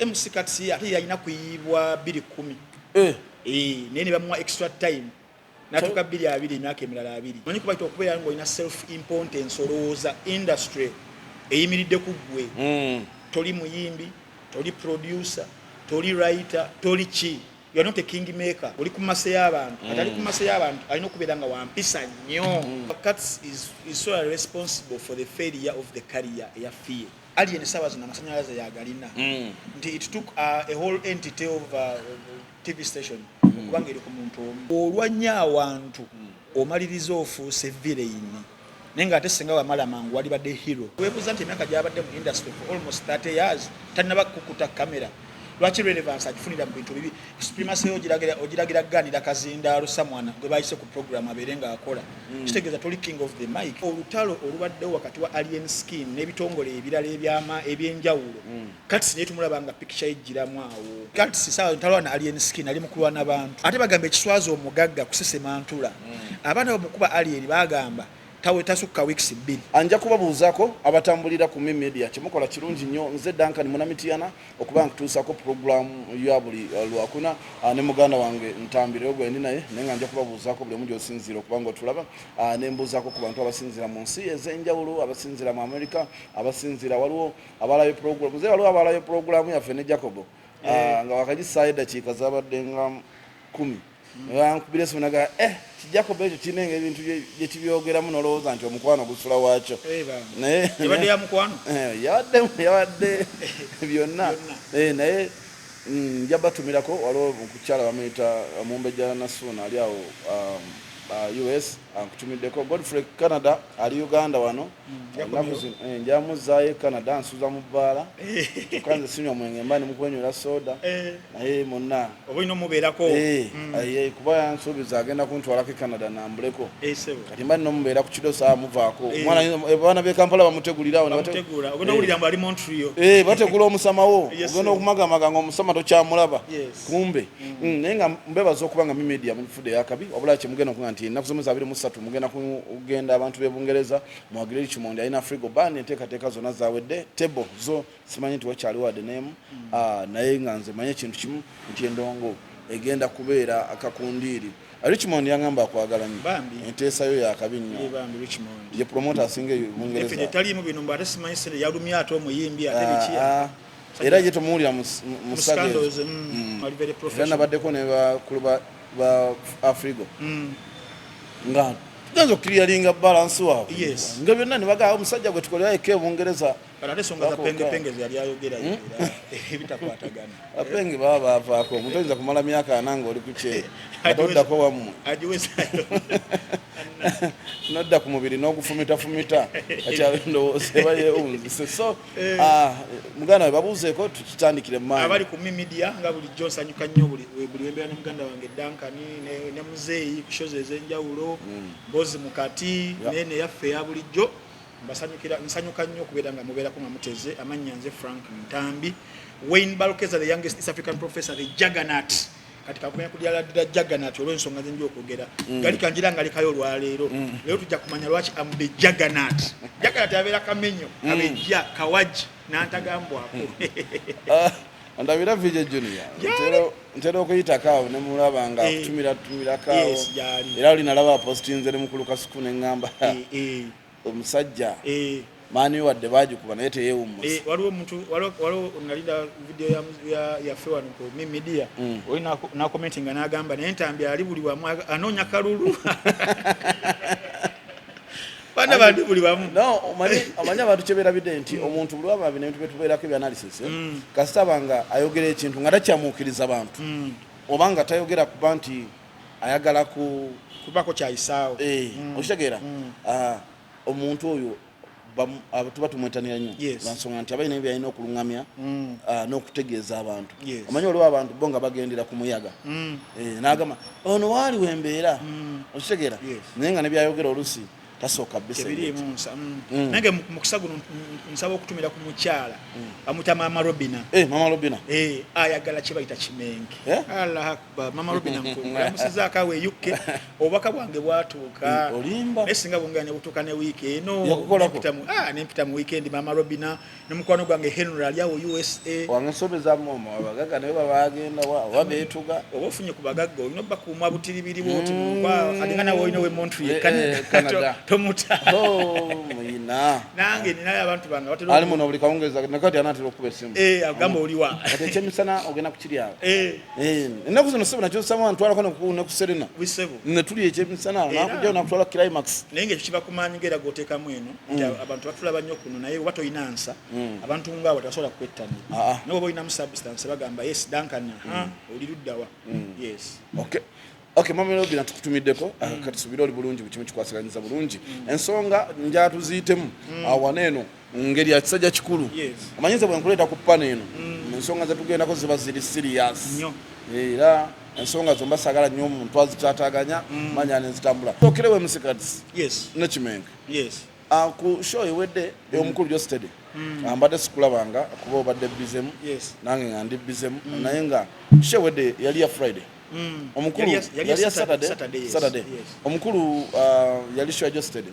MC Katsi ate yalina kuyibwa 210 nene bamwa extra time natuka 220 emyaka emirala 2 manyi kuba okubeera ngo ina self importance olowooza industry eyimiridde ku ggwe toli muyimbi toli producer toli writer toli chi you are not a king maker oli ku mase y'abantu atali ku mase y'abantu alina okubeera nga wampisa nnyo. Katsi is so responsible for the failure of the career ya fear. Alien sabazi na masanyalaze ya galina. It took a whole entity of TV station kubanga eri ku muntu olwanya abantu omaliriza ofuuse villain nenga ate senga wamala mangu wali badde hero webuza nti emyaka gyabadde mu industry for almost 30 years tanaba kukuta kamera lwaki relevance agifunira mu bintu bibi supremacy ogiragira ganira kazindaalo samwana gwe bayise ku program aberenga akola kitegeeza toli king of the mic olutalo olubaddewo wakati wa alien skin n'ebitongole ebirala ebyenjawulo Katsi ne tumulaba nga picture ejjiramu awo Katsi sawa ntalo na alien skin ali mukulwa n'abantu ate bagamba ekiswazo omugagga kusesema ntula abaana bamukuba alien bagamba tawe tasukka weeks 2 anja kubabuuzako abatambulira ku media kimukola kirungi nnyo nze Duncan Munamitiana okuba nkutuusako program ya buli lwakuna ne muganda wange Ntambi gwendi naye nenga anja kubabuuzako buli mujo osinzira okubanga otulaba ne mbuuzako ku bantu abasinzira mu nsi ez'enjawulo abasinzira mu America abasinzira waliwo abalayo program ze waliwo abalayo program yaffe ne Jacobo nga wakagisaida dakiika zabadde nga 10 nkubire sunaga Jacob ekyo kinenge ebintu bye tibyogeramu nolowooza nti omukwano gusula waakyo naye yabadde ya mukwano yawadde byonna naye njabatumirako waliwo mukukyala bamuyita Mumbejja Nasuna ali awo US ankutumiddeko Godfrey Canada ali Uganda wano njamuzaayo Canada nsuza mu bbaala tukanze sinywa mwenge mba ne mukwenywera soda naye monna oboyina omubeerako kuba yansuubiza agenda kuntwalako Canada nambuleko kati mba nina omubeera ku kido saa muvaako abaana b'e Kampala bamutegulirawo bategula omusamawo ogenda okumagamaga nga omusama tokyamulaba kumbe naye nga mbebaza okuba nga media mufudde yakabi wabula kyemugenda okuga nti ennaku zomwezi 23 mugenda kugenda abantu b'Ebungereza muwagire Richmond alina Frigo ban enteekateeka zonna zawedde table zo simanyi nti wakyaliwo wadde name naye nga nze manye ekintu kimu nti endongo egenda kubeera akakundiiri Richmond yangamba akwagala nnyo enteesayo yakabi nnyo ye promoter asinga Ebungereza taliimu bino mbu ate simanyi sente yalumya ate omuyimbi ate bikiya era ye tomuwulira mu scandals very professional nabaddeko ne bakulu ba Afrigo nga tugenza okukiriyalinga balance waabwe nga byonna ne bagamba omusajja gwe tukolera eka Ebungereza ate songa za penge yali ayogera ebitakwatagana apenge baba baavaako omuntu oyinza kumala myaka 4 nga oli ku kye atoddako wammwe nodda ku mubiri n'ogufumita akyalondowooza eba yeewunzise so muganda we babuuzeeko tukitandikire mu maanyi abali ku media nga bulijjo nsanyuka nnyo buli wembeera ne muganda wange Duncan ne muzeeyi ku shows ez'enjawulo mbozi mukati nene yaffe ya bulijjo nsanyuka nnyo okubeera nga mubeerako nga muteze amannya nze Frank Ntambi Wayne Balokeza the youngest East African professor the juggernaut kati kakumya kulyaladdira juggernaut olw'ensonga zenja okwogera gali kanjira nga likayo olwaleero leero tujja kumanya lwaki am the juggernaut abeera kamenyo abejja kawaji n'antagambwako andabira Vijay Junior ntera okuyitako ne mulaba nga akutumirakaawo era olinalaba postinze ne mukulu kasuku ne ngamba omusajja maani wadde bagikuba naye teyeewummusa waliwo nalida video yaffe wano ku media oli nakomentinga n'agamba naye Ntambi ali buli wamu anoonya kalulu bana bandi buli wamu omanyi abantu kyebeerabidde nti omuntu buli waba bintu betubeerako ebyanalysis kasita banga ayogera ekintu nga takyamuukiriza abantu oba nga tayogera kuba nti ayagala kubako kyayisaawo okitegeera omuntu oyo tuba tumwetanira nnyo lwansonga nti abalina ebyalina okuluŋŋamya n'okutegeeza abantu omanyi oliwo abantu bo nga bagendera ku muyaga n'agamba ono waali wembeera okitegeera naye nga ne byayogera olusi tasoka bisebiri munsa nange mukusagu nsaba okutumira ku mukyala amuta mama Robina ayagala kibayita kimenke Allah akbar mama Robina nkula musiza akawe yukke obaka bwange bwatuuka nesinga bungane butuuka ne weekend nempita mu weekend mama Robina nemukwano gwange Henry ali awo USA wangesobeza mama abagaga ne babagenda wabetuga obofunye ku bagagga olino bakuuma butiribiri boti kwa adingana woino we Montreal Canada tomuta mwina nange ninayo abantu bange batero ali muno buli kaongeza nakati anatiro kuba simu agamba oliwa ate chemisana ogena kuchirya enaku zino sebo nakyo samu antwala kono ku Serena wisebo ne tuli echemisana nakujja nakutwala climax nenge kiba kumanyigera goteka mweno abantu batula banyo kuno naye wato inansa abantu ngabo tasola kwettani no boyina mu substance bagamba yes Duncan oli luddawa yes okay mama Robina tukutumiddeko kati subira oli bulungi ku kimu kikwasiranyiza bulungi ensonga njatu zitemu awaneno ngeri ya kisajja kikulu amanyize bwe nkuleta ku pana eno ensonga zetugenda ko ziba ziri serious era ensonga zomba sagala nnyo omuntu azitataganya manya nezitambula tokirewe musikati ne kimenke ku show ewedde omukulu jo steady ambadde sikulabanga kuba obadde bizemu nange ngandi bizemu naye nga show ewedde yali ya Friday omukulu yali ya Saturday omukulu yali show jo steady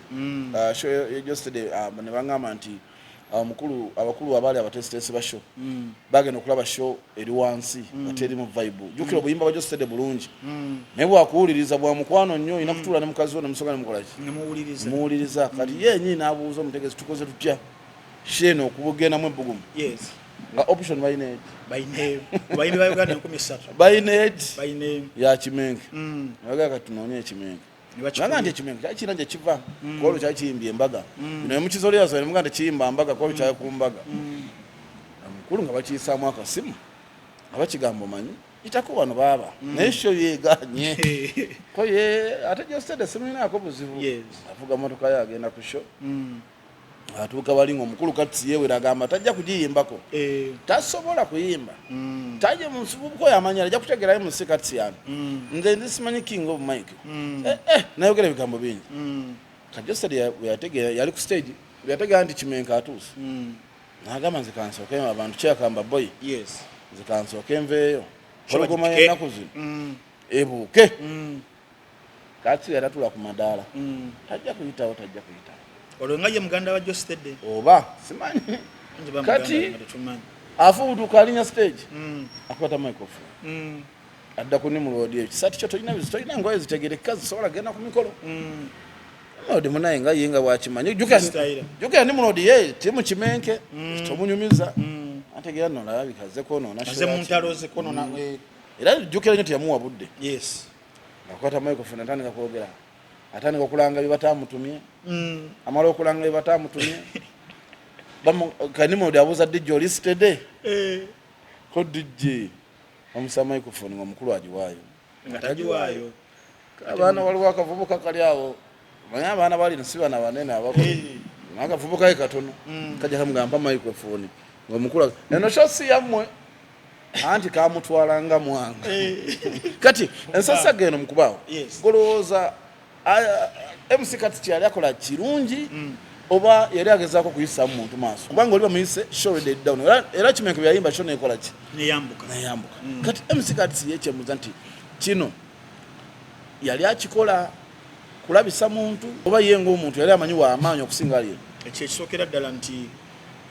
show jo steady ne bangamba nti omukulu abakulu abali abatestesi ba show bagenda okulaba show eri wansi bateri mu vibe jukira obuyimba bajo steady bulungi naye bwakuwuliriza bwa mukwano nnyo ina kutula ne mukazi ne musoga ne mukolaki muwuliriza kati yenyi n'abuuza omutegesi tukoze tutya sheno okubugenda mu ebugumu nga option by name ba Uganda 13 by name ya kimenke baga katunoonye kimenke Nanga nje kimenke kiranje kiva kolo kya kiyimbye embaga bino emukizo lyazo ne muganda kiyimba mbaga kolo kya kumbaga mukulu nga bakiyisa mwaka simu abakigambo manyi itako wano baba nesho yeganye ko ye ate jo stade semina akobuzivu avuga motoka yagenda ku show atuuka balinga omukulu kati yewe ragamba tajja kujiyimbako tasobola kuyimba taje mu nsubuko yamanya ajja kutegerayo mu sikati yana nze ndisimanyi king of mike nayogera bigambo bingi kajosadi yategera yali ku stage yategera nti kimenka atuuse nagamba nze kansoke abantu kyakamba boy nze kansoke nveeyo kologoma yanaku zino ebuuke kati yatatula ku madaala tajja kuyitawo olongaye muganda wa Jostede oba simanyi kati afuutuka alinya stage akwata microphone adda ku nimulodi ekisati kyo tolina ngoye zitegereka zisobola genda ku mikolo odi munaye nga yenga wakimanyi jukira nimulodi ye timu kimenke tomunyumiza ategera nola bikaze kono na show muntaloze kono na era jukira nyo yamuwa budde akwata microphone atandika kwogera atandika okulanga bibatamutumye amalo okulanga bibatamutumye kanimo abuza DJ listed ko DJ omusa microphone ngomukulu ajiwayo ngatajiwayo abana waliwo akavubuka kali awo banya abana bali nsibana banene abako akavubuka ekatono kaja kamugamba microphone ngomukulu eno shosi yamwe anti kamutwalanga mwanga kati ensasa geno mukubawo golooza MC kati yali akola kirungi oba yali agezaako kuyisa muntu maaso kubanga oli bamuyise show the down era kimenke byayimba show nekola ki neyambuka kati MC kati yekyemuza nti kino yali akikola kulabisa muntu oba yenga omuntu yali amanyi wa amaanyi okusinga ali ekyo kisookera ddala nti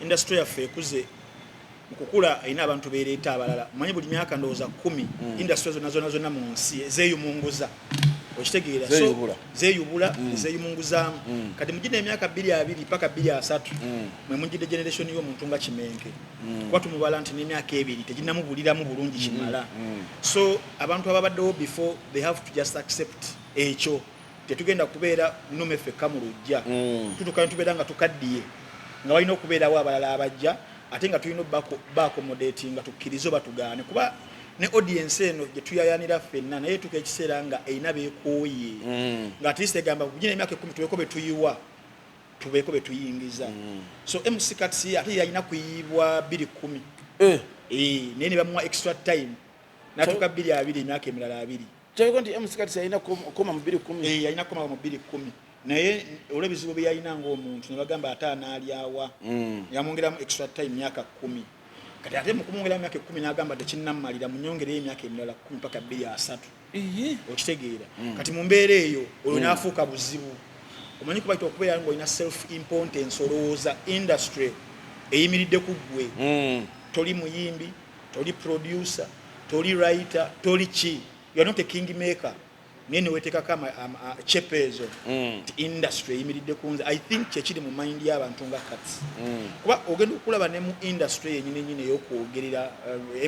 industry yaffe ekuze mukukula ayina abantu beereeta abalala manyi buli myaka ndowooza 10 industry zonna mu nsi zeeyumunguza okitegeera zeeyubula zeeyumunguzamu kati mugina emyaka 22 paka 23 mwe mugide generation y'omuntu nga kimenke kuba tumubala nti n'emyaka 2 teginnamubuliramu bulungi kimala so abantu ababaddewo before they have to just accept ekyo tetugenda kubeera numeffe kamulujja tutukane tubeera nga tukaddiye nga walina okubeerawo abalala abajja ate nga tulina baaccommodate nga tukkirize batugaane kuba ne audience eno gye tuyayanira ffenna naye tuka ekiseera nga eyina beekooye nga atiste egamba kugina emyaka 10 tubeeko betuyiwa tubeeko betuyingiza so MC Katsi ate yalina kuyibwa 210 naye ne bamuwa extra time natuka 220 emyaka emirala 2 kyeko nti MC Katsi yalina koma mu 210 yalina koma mu 210 naye olw'ebizibu bye yalina ng'omuntu ne bagamba ate anaalyawa yamwongeramu extra time myaka 10 kati ate mu kumwongeramu myaka 10 n'agamba tekinnammalira munyongereyo emyaka emirala 10 paka 23 okitegeera kati mu mbeera eyo oyo n'afuuka buzibu omanyi kuba kiti okubeera ng'olina self importance olowooza industry eyimiridde ku ggwe toli muyimbi toli producer toli writer toli ki you are not a king maker naye neweteekako chepezo ti industry eyimiridde ku nze I think kyekiri mu mind y'abantu nga kati kuba ogenda okulaba ne mu industry yenyini ey'okwogerera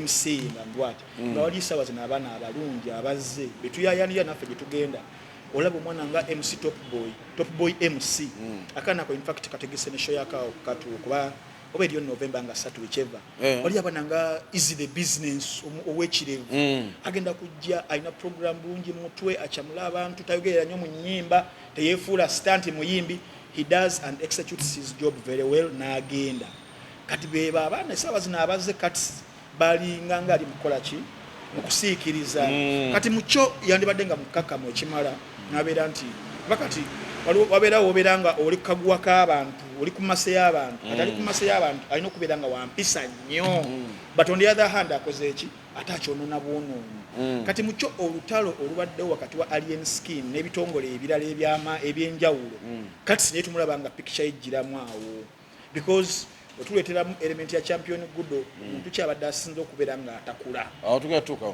MC nga ndwati bawali sawa zino abaana abalungi abazze betuyayanira naffe gye tugenda olaba omwana nga MC top boy MC akaanako in fact kategese ne show yakaawo katu kuba oba eriyo November nga 3 whichever wali abana nga easy the business ow'ekirevu agenda kujja alina program bulungi mutwe achamula abantu tayogerera nnyo mu nnyimba teyeefuula stunt muyimbi he does and executes his job very well n'agenda kati beba abaana esaawa zino abazze kati balinga nga ali mukola ki mu kusiikiriza kati mukyo yandibadde nga mukakamu ekimala n'abeera nti bakati wabeerawo obeera nga oli kukaguwa k'abantu oli ku mase y'abantu kati ali ku mase y'abantu alina okubeera nga wampisa nnyo but on the other hand akoze eki ate akyonoona bwonoonyi kati mukyo olutalo olubaddewo wakati wa alien skin n'ebitongole ebirala ebyenjawulo kati naye tumulaba nga picture ejjiramu awo because otuleeteramu element ya champion gudo omuntu kyabadde asinze okubeera nga atakula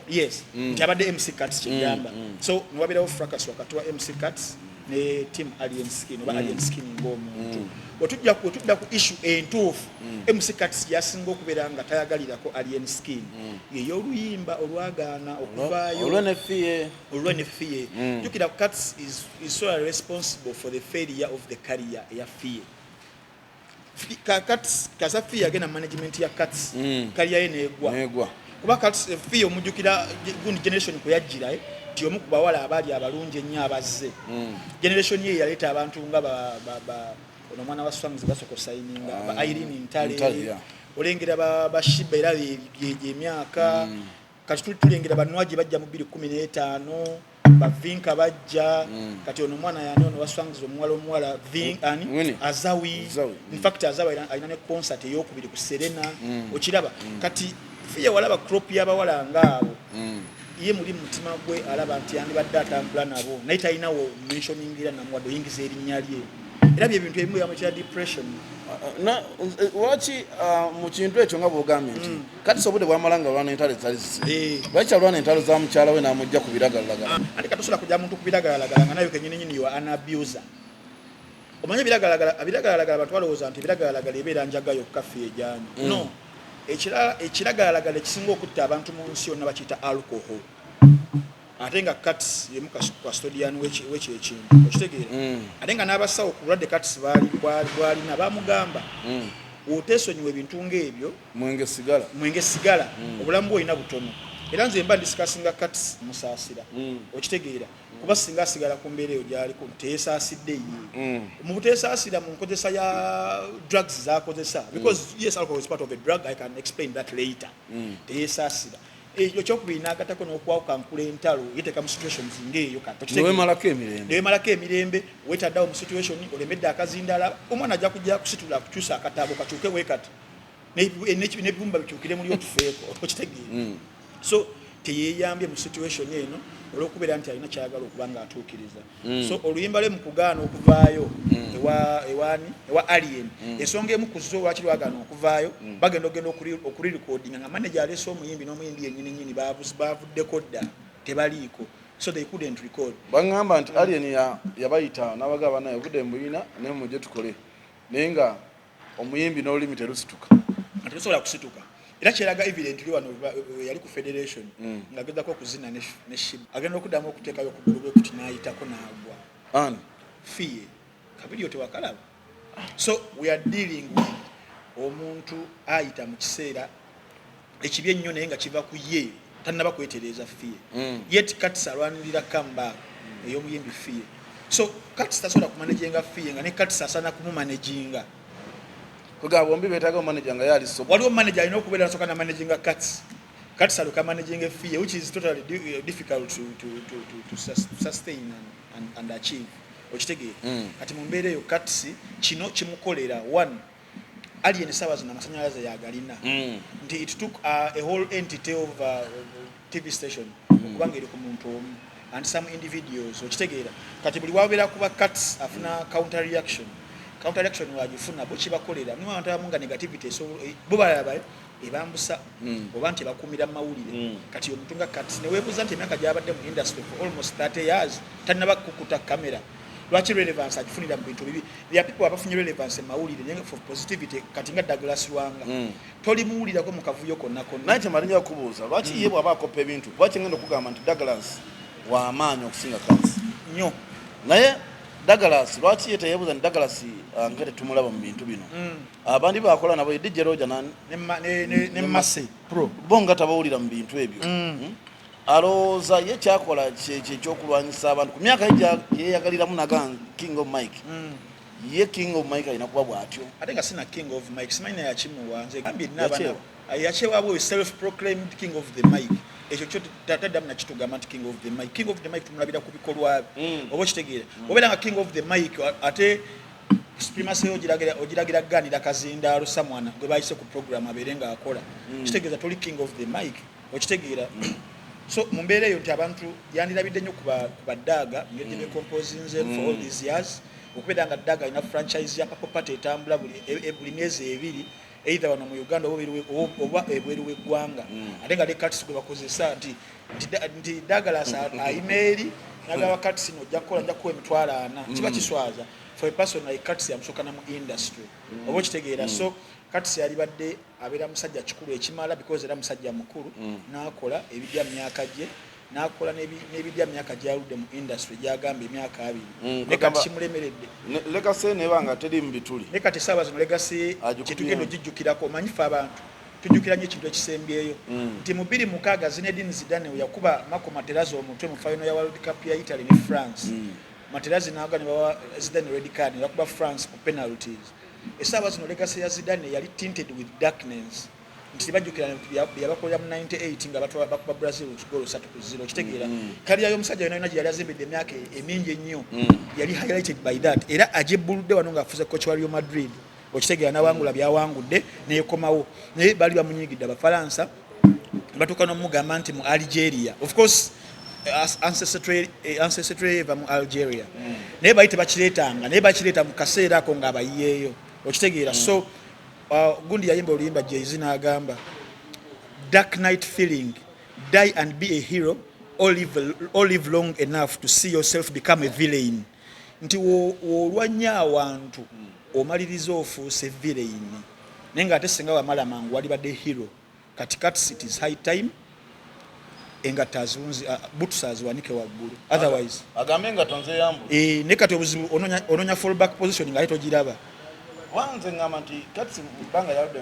yes nti abadde MC Cuts kyegamba so niwabeerawo fracas wakati wa MC Cuts ne team alien skin oba alien skin ng'omuntu otujja ku issue entuufu MC Cuts yasinga okubeera nga tayagalirako alien skin yeyooluyimba olwagaana okuvaayo olwenefiye jukira Cuts is solely responsible for the failure of the career eya Fiye Cuts kasa Fiye agenda management ya Cuts career ye neegwa kuba Cuts Fiye omujjukira gundi generation kwe yajjira ti omu ku bawala abaali abalungi ennyo abazze generation ye yaleeta abantu nga ono mwana wa Swangs basoko sayininga ba Irene Ntale olengera bashiba era emyaka kati tulengera banwaji bajja mu 2015 bavinka bajja kati ono mwana yani ono wa Swangs omuwala Azawi in fact Azawi alina ne concert ey'okubiri ku Serena okiraba kati Fiye walaba crop y'abawala ngaabo ye muri mutima gwe alaba nti yandibadde atambula nabo naye talinawo mentioningira namwadde oyingiza erinnya lye era byebintu ebimu yamukira depression waki mu kintu ekyo nga bwogambye nti kati sobudde bwamalanga olwana entalo ezali zise lwaki alwana entalo za mukyala we n'amujja ku biragalalagala ate katosobola kujja muntu ku biragalalagala nga nayo kenyininyini yo an abuser omanye biragalalagala abantu balowooza nti biragalalagala ebeera njaga yokka Fiye ejani no ekiragalalagala ekisinga okutta abantu mu nsi yonna bakiyita alcohol ate nga Cuts yemu custodian w'ekyo ekintu okitegeera ate nga n'abasawo ku bulwadde Cuts bwalina bamugamba oteesonyiwa ebintu ng'ebyo mwenge sigala obulamu bwolina butono era nze mba ndisikasinga Cuts musaasira okitegeera kuba singa asigala ku mbeera eyo gy'aliko teyeesaasidde ye mu buteesaasira mu nkozesa ya drugs z'akozesa because yes alcohol is part of a drug I can explain that later teyeesaasira ekyo kyokubiri n'agatako n'okwawuka nkula entalo yeteeka mu situations ng'eyo newemalako emirembe wetaddawo mu situation olemedde akazindala omwana ajja kujja kusitula kukyusa akatabo kakyuke wekati n'ebibumba bikyukire muli otufeeko okitegeera so teyeeyambye mu situation eno olw'okubeera nti alina kyayagala okuba nga atuukiriza so oluyimba lwe mu kugaana okuvaayo ewa alien ensonga emu kuzo lwaki lwagaana okuvaayo bagenda okurirekodinga nga manager aleese omuyimbi n'omuyimbi yennyininyini bavuddeko dda tebaliiko so they couldn't record bagamba nti alien yabayita n'abagaba naye obudde mbuyina naye mujje tukole naye nga omuyimbi n'olulimi terusituka terusobola kusituka era kyeraga evidently wano yali ku federation ng'agezaako okuzina ne shiba agenda okuddamu okuteekayo okugulu gwe kuti n'ayitako n'agwa Fiye kabiriyo tewakalaba so we are dealing with omuntu ayita mu kiseera ekibi ennyo naye nga kiva ku ye tannaba kwetereeza Fiye yet Cuts alwanirira comeback ey'omuyimbi Fiye so Cuts tasobola kumanaginga Fiye nga ne Cuts asana kumumanaginga kuga bombi betaaga manager nga yali so waliwo manager alina okubeera nasooka na managing Cuts aluka managing Fiye which is totally difficult to sustain and achieve okitegeera kati mu mbeera eyo katsi kino kimukolera one alien sawa zino amasanyalaze yagalina nti it took a whole entity of TV station okubanga eri ku muntu omu and some individuals okitegeera kati buli wabeera kuba cuts afuna counter reaction wagifuna bo kibakolera niwo abantu abamu nga negativity bo balaba ebambusa oba nti bakumira mawulire kati omuntu nga cuts neweebuuza nti emyaka gyabadde mu industry for almost 30 years tanaba kukuta kamera lwaki relevance agifunira mu bintu bibi there people abafunye relevance mawulire nyenga for positivity kati nga Douglas Lwanga toli muwulirako mu kavuyo konna naye kyemalinnya okubuuza lwaki ye bw'aba akopa ebintu lwaki ngenda okugamba nti Douglas wamaanyi okusinga Cuts nnyo naye Douglas lwaki ye teyeebuuza nti Douglas nga tetumulaba mu bintu bino abandi bakola nabo DJ Roger ne Massey pro bo nga tabawulira mu bintu ebyo alowooza ye kyakola ekyokulwanyisa abantu ku myaka yeyagaliramu nagan King of Mike ye King of Mike alina kuba bw'atyo ate nga sina King of Mike simanyi yakimuwa nze gambye nabana yakyewabwe self proclaimed King of the Mike ekyo kyo tataddamu nakitugamba nti King of the Mike tumulabira ku bikolwa oba okitegeera obeera nga King of the Mike ate supremacy ogiragira ganira kazindaalo samwana gwe bayise ku program abeere nga akola kitegeeza toli King of the Mike okitegeera so mu mbeera eyo nti abantu yandirabidde nnyo ku badaaga ngeri gye composinze for all these years okubeera nga Daaga alina franchise ya Purple Party etambula buli myezi ebiri either wano mu Uganda oba ebweru w'eggwanga ate nga ne Cuts gwe bakozesa nti Douglas emaili nagaba Cuts no ojja kukola nja kuwa emitwalo 4 kiba kiswaza for a person like Cuts yamusokana mu industry oba okitegeera so Cuts yali badde abeera musajja kikulu ekimala because era musajja mukulu n'akola ebijja myaka gye n'akola n'ebijja myaka gyaludde mu industry gyagamba emyaka 2 ne kati kimulemeredde legacy nebanga teri mu bituli ne kati saawa zino legacy kitugendo gijjukirako omanyifa abantu tujjukira nnyo ekintu ekisembyeyo nti mu 2006 Zinedine Zidane yakuba Marco Materazzi omutwe mu final ya World Cup ya Italy ne France Materazzi n'aga ne bawa Zidane red card yakuba France ku penalties esaawa zino legacy ya Zidane yali tinted with darkness nti bajjukira yabakolera mu 98 nga bakuba Brazil golo 3-0 kitegeera kali yayo omusajja yona yali azimbidde emyaka emingi ennyo yali highlighted by that era ajebbuludde wano ng'afuze coach wa Real Madrid okitegeera n'awangula byawangudde neyekomawo naye bali bamunyigidde Abafalansa batuuka n'omugamba nti mu Algeria of course ancestry eva mu Algeria naye bali tebakireetanga naye bakireeta mu kaseera ako ng'abayiyeeyo okitegeera so gundi yayimba oluyimba Jay-Z n'agamba dark night feeling die and be a hero or live long enough to see yourself become a villain nti olwanya awantu omaliriza ofuuse villain naye nga ate singa wamala mangu wali badde hero kati Cuts it is high time engatta azunzi boots aziwanike waggulu otherwise agambe engatta nze yambu ne kati obuzibu ononya fallback position nga letogiraba wanze ngamba nti Cuts banga yaludde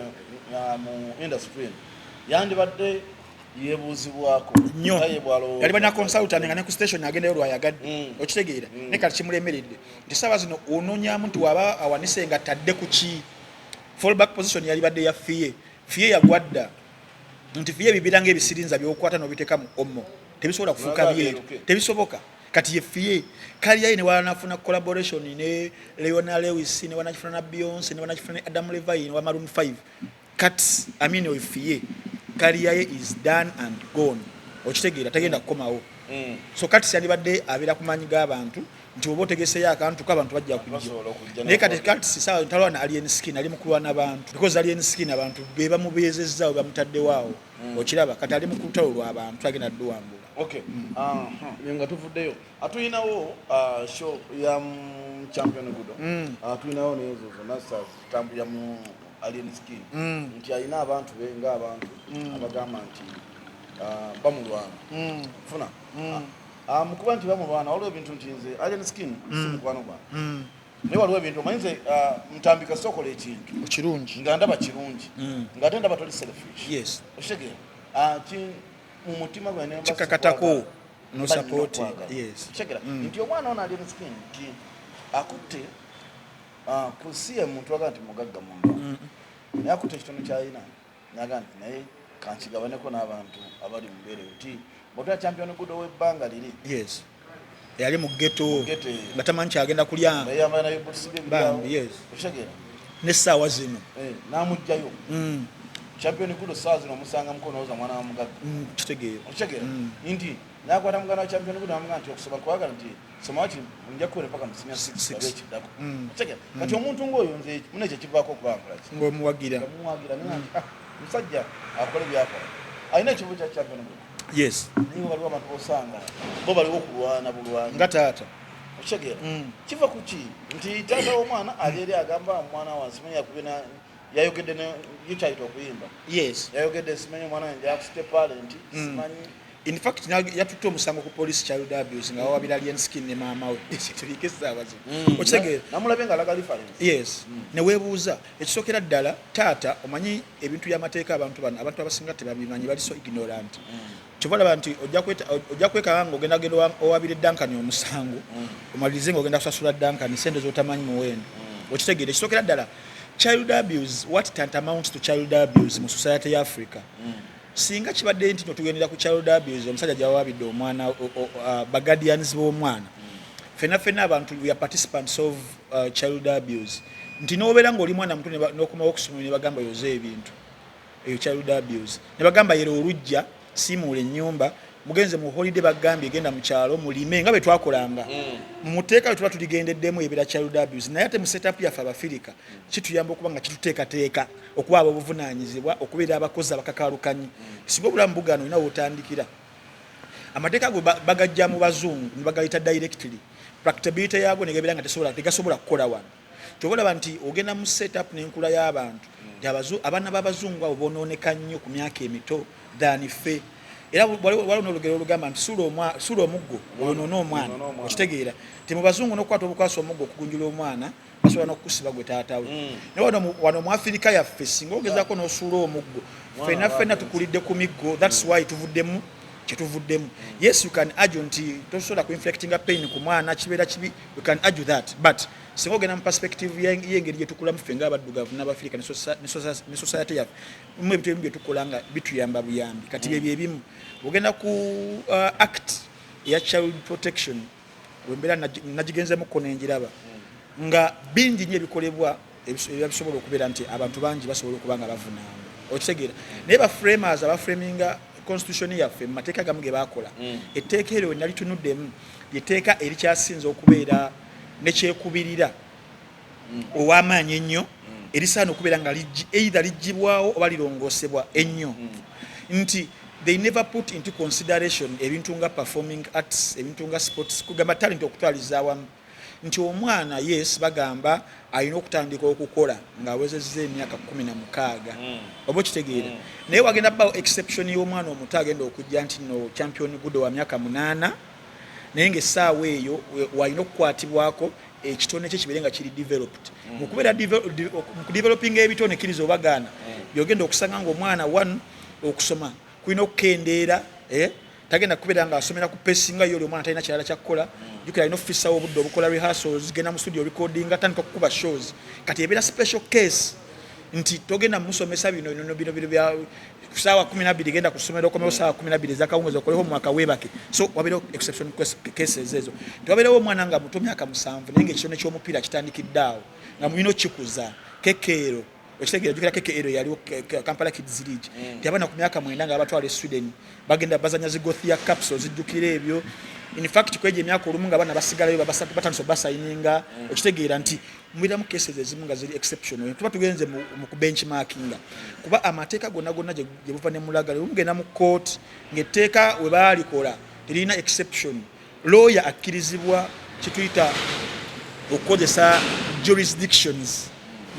mu industry yandibadde yebuuzibwako nnyo yali bana consultant nga ne ku station agendayo lwayagadde okitegeera ne kati kimulemeredde nti saawa zino ononyamu nti waba awanise nga tadde ku ki fallback position yali badde ya fiye yagwadda nti fiye bibira ng'ebisirinza by'okwata n'obiteeka mu ommo tebisobola kufuuka byeru tebisoboka kati ye fiye kali yayi ne wanafuna collaboration ne Leona Lewis ne wanafuna na Beyonce ne wanafuna Adam Levine wa Maroon 5 Cuts we fiye kali yayi is done and gone okitegeera tagenda kukomawo so Cuts yali badde abeera kumanyi g'abantu nti oba otegeseyo akantu k'abantu bajja kujja naye kati Cuts sawa talwana alien skin ali mukulwa n'abantu because alien skin abantu be bamubeezezza bamutaddewaawo okiraba kati ali mukutalo lw'abantu agenda dduwambula okay nga tuvuddeyo atuyinawo show ya champion gudo atuyinawo nezo zonna tambulira mu alien skin nti alina abantu benga abantu abagamba nti bamulwana funa mukuba nti bamulwana waliwo ebintu nti nze alien skin simukwano gwange naye waliwo ebintu omanyize ntambika sokola ekintu kirungi nga ndaba kirungi ng'ate ndaba toli selfish yes okitegeera mu mutima gwange kikakatako no support yes chekera nti omwana ono alien skin nti akutte kusiya muntu agati mugagga mundu naye akutte ekitono kyalina naga nti naye kankigabaneko n'abantu abali mu mbeera nti bwotwa champion gudo w'ebbanga liri yes yali mu ghetto nga tamanyi kyagenda kulya bambi yes n'essaawa zino n'amugjayo champion kudo saa zino omusanga mukonoza mwana wa mugaga kitegeera nti nakwata mugana wa champion kudo amugana nti okusoma kwagala nti soma wati nja kuwere paka musimya 6 abekiddako kitegeera kati omuntu ng'oyo nze muna ekyo kivaako okubankulaki ng'omuwagira musajja akole byakola alina ekivu kya champion kudo yes nibo baliwo abantu bosanga bo baliwo okulwana bulwanyi nga taata okitegeera kiva ku ki nti taata w'omwana ali eri agamba omwana wange simanyi yakubina yayogedde yikyayita okuyimba yes yayogedde simanyi omwana wange akusite parent simanyi in fact yatutte omusango ku police child abuse nga wawabira alien skin ne maama we ekituliko essaawa zino okitegeera namulabe nga alaga reference yes ne weebuuza ekisookera ddala taata omanyi ebintu by'amateeka abantu bano abantu abasinga tebabimanyi bali so ignorant kyobalaba nti ojja kwekanga ng'ogenda owabire dankani omusango omalirize ng'ogenda kusasula dankani sente z'otamanyi muwendo okitegeera ekisookera ddala child abuse what tantamounts to child abuse mu society ya Africa singa kibadde nti tugendera ku child abuse omusajja gyawabidde omwana baguardians b'omwana fena abantu we are participants of child abuse nti n'obeera ng'oli mwana muto n'okomawo okusoma ne bagamba yoze ebintu eyo child abuse ne bagamba yero olujja simuule ennyumba mugenze mu holiday bagambye genda mu kyalo mulime nga bwe twakolanga mu muteeka tuba tuligendeddemu ebira child abuse naye ate mu setup yaffe Abafirika kituyamba okuba nga kituteekateeka okuba obuvunaanyizibwa okubeera abakozi abakakaalukanyi singa obulamu bugano olina wotandikira amateeka ago bagajja mu bazungu ne bagayita directly practicability yaago negebeera nga tegasobola kukola wano kyobalaba nti ogenda mu setup n'enkula y'abantu abaana b'abazungu abo bonooneka nnyo ku myaka emito than ffe era waliwo n'olugero olugamba nti suula omuggo oyonoona omwana okitegeera ti mu bazungu n'okukwata obukwasa omuggo okugunjula omwana basobola n'okukusiba gwe taatawe naye wano mu Afirika yaffe singa ogezaako n'osuula omuggo ffenna tukulidde ku miggo thats why tuvuddemu kyetuvuddemu yes you can argue nti tosobola ku inflicting pain ku mwana kibeera kibi you can argue that but singa ogenda mu perspective y'engeri gye tukulamu ffe ng'abaddugavu n'Abafirika ne society yaffe mu ebintu ebimu bye tukola nga bituyamba buyambi kati byebyo ebimu ogenda ku act eya child protection wembeera nagigenzemukko n'engiraba nga bingi nnyo ebikolebwa ebisobola okubeera nti abantu bangi basobola okuba nga bavunaana okitegeera naye baframers abaframinga constitution yaffe mu mateeka gamu ge baakola etteeka eryo nali tunuddemu lyeteeka erikyasinza okubeera nekyekubirira ow'amaanyi ennyo erisaana okubeera nga either liggibwawo oba lirongoosebwa ennyo nti they never put into consideration ebintu nga performing arts ebintu nga sports kugamba talent okutwaliza awamu nti omwana yes bagamba alina okutandika okukola ng'awezezza emyaka 16 oba okitegeera naye wagenda bawo exception y'omwana omuto agenda okujja nti no champion gudo wa myaka 8 naye ng'essaawa eyo walina okukwatibwako ekitone kye kibeere nga kiri developed mu kubeera mu developing ebitone kiriza obagaana byogenda okusanga ng'omwana okusoma kulina okukendeera tagenda kubeera nga asomera ku pesinga yo omwana talina kirala kyakukola jukira alina officer obudde obukola rehearsals genda mu studio recording atandika kukuba shows kati ebeera special case nti togenda musomesa bino bya kusaawa 12 genda kusomera okomewo saawa 12 zakawungezo okoleho omwaka weebake so wabeerawo exception cases ezo tiwabeerawo omwana nga muto myaka 7 naye ng'ekitone ky'omupiira kitandikiddeawo nga mulina okikuza kekeero okitegeera jukira kekeero yaliwo Kampala Kids League nti abaana ku myaka 9 nga abatwala e Sweden bagenda bazanya zigothia capsules zijjukira ebyo in fact kweje emyaka olumu nga abaana basigalayo batandise basayininga okitegeera nti mwiramu cases ezimu nga ziri exceptional tuba tugenze mu benchmarkinga kuba amateeka gonna gye buva ne mulagala mugenda mu court ng'etteeka we baalikola terina exception lawyer akkirizibwa kituyita okukozesa jurisdictions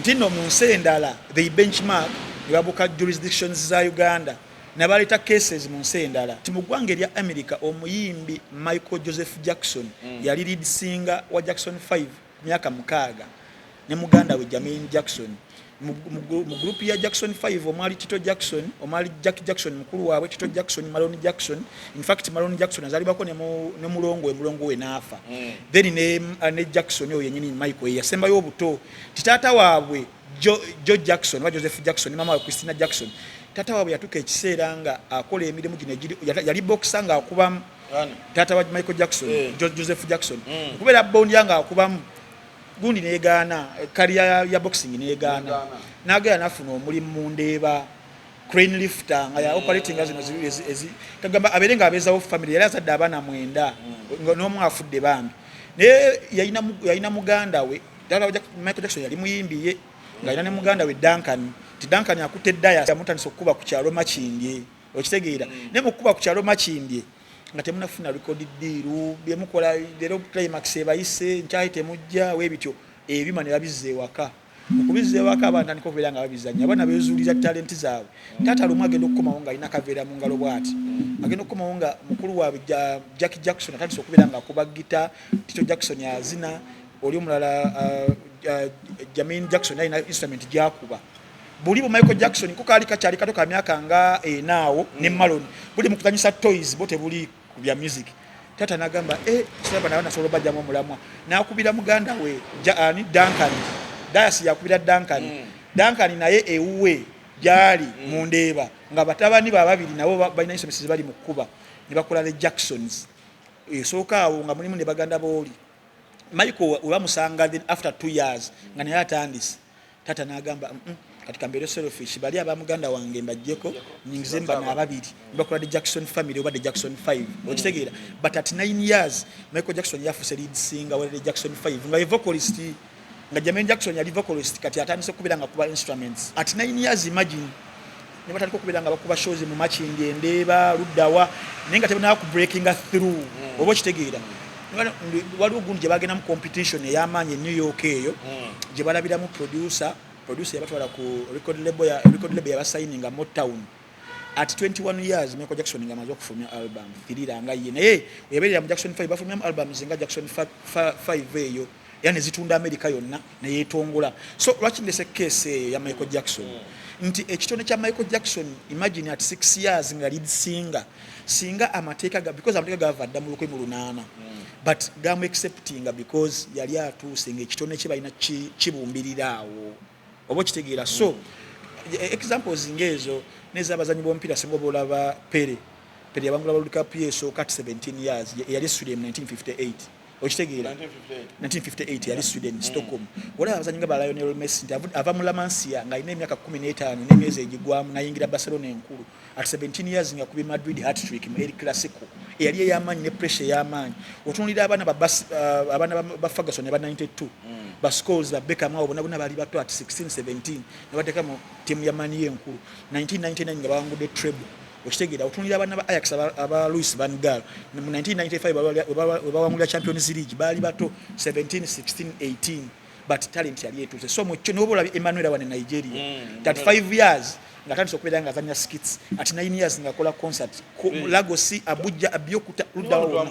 nti nno mu nsi endala they benchmark ne babuka jurisdictions za Uganda nabaleta cases mu nsi endala ti mu ggwanga erya America omuyimbi Michael Joseph Jackson yali lead singer wa Jackson 5 myaka 6 ne muganda we Jermaine Jackson mu group ya Jackson 5 omwali Tito Jackson omwali Jack Jackson mukulu waabwe Tito Jackson Malone Jackson in fact Malone Jackson azalibako ne mulongo we naafa then ne Jackson oyo yenyini Michael yasembayo obuto titata waabwe Joe Jackson wa Joseph Jackson mama wa Christina Jackson tata waabwe yatuka ekiseera nga akola emirimu gino yali boxer nga akuba tata wa Michael Jackson Joseph Jackson kubera bondi yanga akubamu gundi negana career ya boxing negana naga nafuna omulimu mundeba crane lifter nga ya operating ezi kagamba aberenga abeza of family yali azadde abana mwenda n'omu afudde bambi ne yayina muganda we tata wa Michael Jackson yali muyimbiye nga yina ne muganda we Duncan akutte daya yamutandise okuba ku kyalo Makindye okitegeera ne mukuba ku kyalo Makindye nga temunafuna record deal byemukola lero climax ebayise nkyayite mujja webityo ebima ne babizze waka okubizze waka abantu niko kubeera nga babizanya abana bezuuliza talent zaabwe tata lumu agenda okukomawo nga alina kaveera mu ngalo bwati agenda okukomawo nga mukulu wa Jackie Jackson atandise okubeera nga akuba gita Tito Jackson yazina oli omulala Jermaine Jackson alina instrument gyakuba buli Michael Jackson kukaali kakyali kato ka myaka nga naawo ne Malone buli mukuzanyisa toys bote buli kubya music tata nagamba saba naona solo bajja mu mulamwa nakubira muganda we Duncan Dayas yakubira Duncan naye ewuwe jali mundeba nga batabani bababiri nabo balina instruments bali mukuba ne bakola le Jacksons soka awo nga mulimu ne baganda boli Michael uramusanga then after 2 years nga naye atandise tata nagamba katika mbere selfish bali abamuganda wange mbajjeko nyingizemba na ababiri bakola the Jackson family oba the Jackson 5 okitegeera but at 9 years Michael Jackson yafuse lead singer wa the Jackson 5 nga vocalist nga Jermaine Jackson yali vocalist kati atandise kubira nga kuba instruments at 9 years imagine ne bataliko kubira nga bakuba shows mu Makindye ndeba luddawa nenga tebana ku breaking through oba okitegeera waliwo gundi bagenda mu competition eyamanye New York eyo je balabira mu producer yabatwala ku record label ya signing nga Motown at 21 years Michael Jackson nga amaze okufumya album thirira nga ye naye yaberera mu Jackson 5 bafumya album zinga Jackson 5 eyo yani zitunda America yonna naye yetongola so lwaki ndese case ya Michael Jackson nti ekitone kya Michael Jackson imagine at 6 years nga lead singer singa amateeka because amateeka gavadda mu 18 but gamu accepting because yali atuusinga ekitone kye balina kibumbirirawo obo kitegeera so examples ngezo neza abazanyi bompira singo bolaba Pele yabangula World Cup yeso kat 17 years yali Sweden 1958 okitegeera 1958 yali Sweden Stockholm wala abazanyi nga Lionel Messi ava mu La Masia nga ine emyaka 15 n'emyezi egigwamu nayingira Barcelona enkulu at 17 years nga kubi Madrid hat-trick mu El Clasico yali yamanyi ne pressure yamanyi otunulira abana ba Ferguson ba 92 ba scores ba Beckham abo bona bali bato at 16 17 nabateka mu team ya Man U enkulu 1999 nga bawangudde treble okitegeera otunulira abana ba Ajax aba Louis van Gaal mu 1995 bawangula Champions League bali bato 17 16 18 but talent yali etuse so mu kyo nobola Emmanuel wane Nigeria 35 years nga tandise okubeera nga azanya skits at 9 years nga kola concert Lagos Abuja Abiokuta Ludawa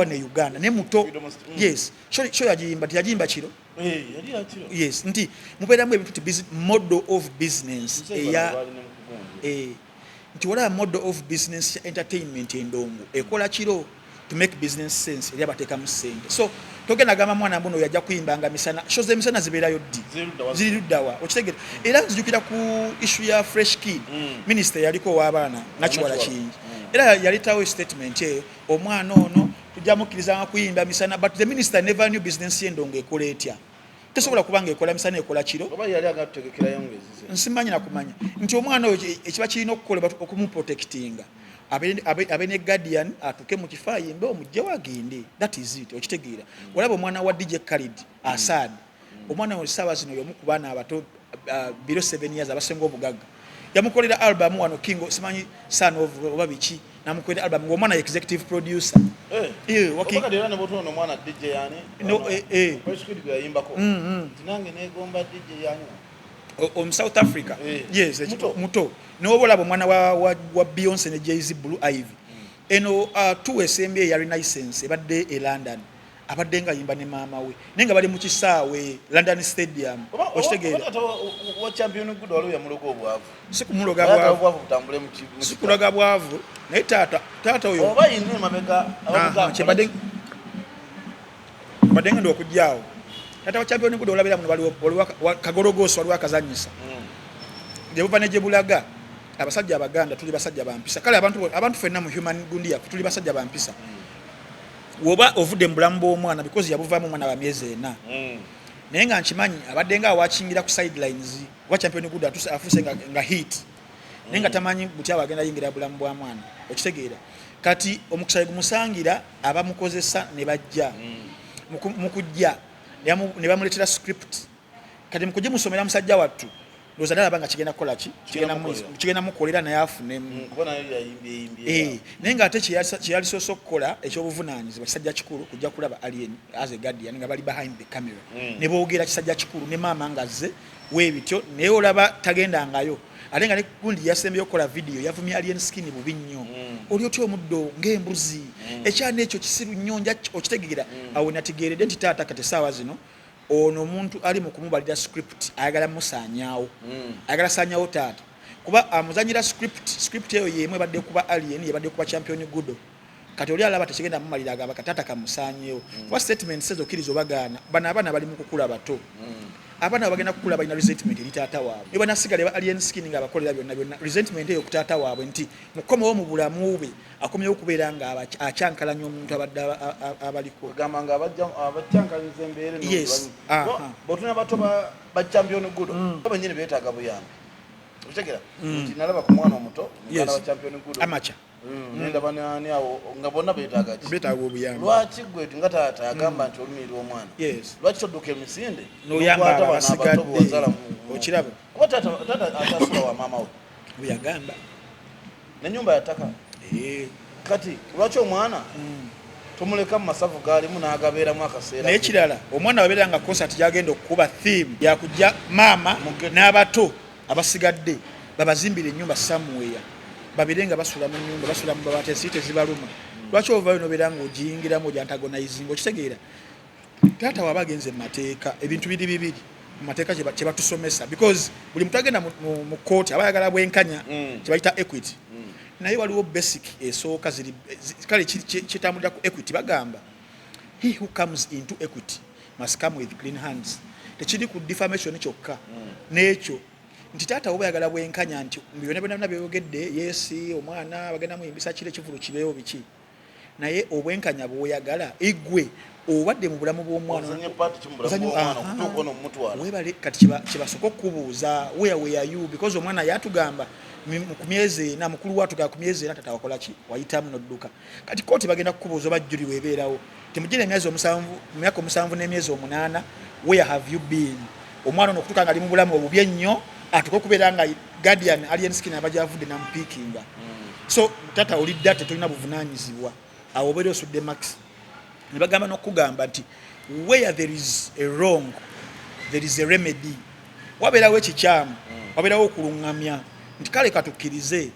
ne Uganda ne muto yes sho yajimba kiro yes nti mubeera mu ebintu model of business ya nti wala model of business entertainment endongo ekola kiro to make business sense eri abateeka mu sente so togenda gamba mwana mbuno yajja kuyimbanga misana shows emisana zibeerayo ziri luddawa okitegeera era nzijukira ku issue ya fresh kid minister yaliko w'abaana nakiwala kingi era yalitawo statement omwana ono tujja mukkiriza kuyimba misana but the minister never knew business endongo ekola etya tesobola kubanga ekola misana ekola kiro oba yali agategekerayo ngezi nsimanyi nakumanya nti omwana ekiba kirina okukolebwa okumuprotectinga abene guardian atuke mu kifayimbe omujje wagende that is it okitegeera walaba omwana wa DJ Khalid Asad omwana wa sawa zino yomu ku baana abato below 7 years abasenga obugaga yamukolera album wano King simanyi son of obabiki namukolera album ng'omwana executive producer wakati era ne botono mwana DJ yani no first kid yayimbako tinange negomba DJ yani South Africa yes muto nobola bomwana wa Beyonce ne Jay-Z Blue Ivy eno tu SMB ya renaissance ebadde e London abadde nga yimba ne mama we nenga bali mu kisaawe London Stadium okitegeera wa champion good walo ya muloko obwavu sikumuloga bwavu kutambule mu sikulaga bwavu naye tata oyo oba yinne mabega abadde ndo okujjaawo tata wa champion good olabira muno bali kagorogoso wali akazanyisa je buvane je bulaga abasajja abaganda tuli basajja bampisa kale abantu fenna mu human gundi yaffe tuli basajja bampisa woba ovudde mu bulamu bw'omwana because yabuvaamu omwana wa myezi 4 naye nga nkimanyi abadde nga awakingira ku sidelines wa champion good afuse nga hit naye nga tamanyi buti abagenda yingira bulamu bwa mwana okitegeera kati omukisa gumusangira abamukozesa ne bajja mukujja ne bamuletera script kati mukujja musomera musajja wattu ndoza dala banga kigenda kola kigenda mukolera naye afune naye nga ate kiyali soso kukola ekyobuvunanyizibwa kisajja kikulu kujja kulaba alien as a guardian nga bali behind the camera ne boogera kisajja kikulu ne maama ngazze weebityo naye olaba tagendangayo ate nga ne gundi yasembyeyo okukola video yavumya alien skin bubi nnyo oli otya omuddo ng'embuzi ekyana ekyo kisiru nnyo nja okitegeera awo nategeeredde nti taata kati essaawa zino ono omuntu ali mu kumubalira script ayagala musaanyaawo ayagala saanyaawo taata kuba amuzanyira script eyo yemwe badde kuba alien yebadde kuba champion gudo kati oli alaba tekigenda mumalira agamba katata kamusaanyeewo kuba statement sezo kirizo bagaana bana abaana bali mu kukula bato abaana bagenda kukula balina resentment eri taata waabwe ne banasigale ba alien skin nga abakolera byonna resentment eyo ku taata waabwe nti mukomewo mu bulamu bwe akomyewo okubeera nga akyankalanya omuntu abadde abaliko gamba nga abacyankaliriza embeere yes botuna bato ba champion gudo banyine beetaaga buyambi okitegera nti nalaba ku mwana omuto mwana wa champion gudo amacha nenda banani awo nga bonna beetaaga obuyambi lwaki gwe nga taata agamba nti olumiri omwana lwaki todduka emisinde noyamba abasigadde okiraba kuba taata atasula wa maama we buyagamba nenyumba yataka kati lwaki omwana tumuleka mu masavu gaalimu n'agabeeramu akaseera naye kirala omwana wabeera nga concert gyagenda okukuba theme yakujja maama n'abato abasigadde babazimbira ennyumba somewhere babire nga basula mu nyumba basula mu babaate siite zibaluma lwaki ovayo nobeera nga ogiyingiramu ojantagonizing okitegeera taata waba agenze mu mateeka ebintu bibiri mu mateeka kye batusomesa because buli muntu agenda mu kooti aba ayagala bwenkanya kye bayita equity naye waliwo basic esooka ziri kale kitambulira ku equity bagamba he who comes into equity must come with clean hands tekiri ku defamation kyokka n'ekyo nti taata oba yagala bwenkanya nti byonna byogedde yesi omwana bagenda muyimbisa kire kivulu kibeewo biki naye obwenkanya bwoyagala igwe obadde mu bulamu bw'omwana webale kati kibasooka okubuuza where were you because omwana yatugamba ku myezi 4 mukulu watugamba ku myezi 4 tata wakola ki wayitamu n'odduka kati kooti bagenda kukubuuza oba jjuli weebeerawo temugire emyaka 7 n'emyezi 8 where have you been omwana ono okutuuka nga ali mu bulamu obubi ennyo atuka okubeera nga guardian alien skin abajavudde namupiikinga so tata oli date tolina buvunaanyizibwa awo obeera osudde max ne bagamba n'okugamba nti where there is a wrong there is a remedy wabeerawo ekikyamu wabeerawo okuluŋŋamya nti kale katukkirize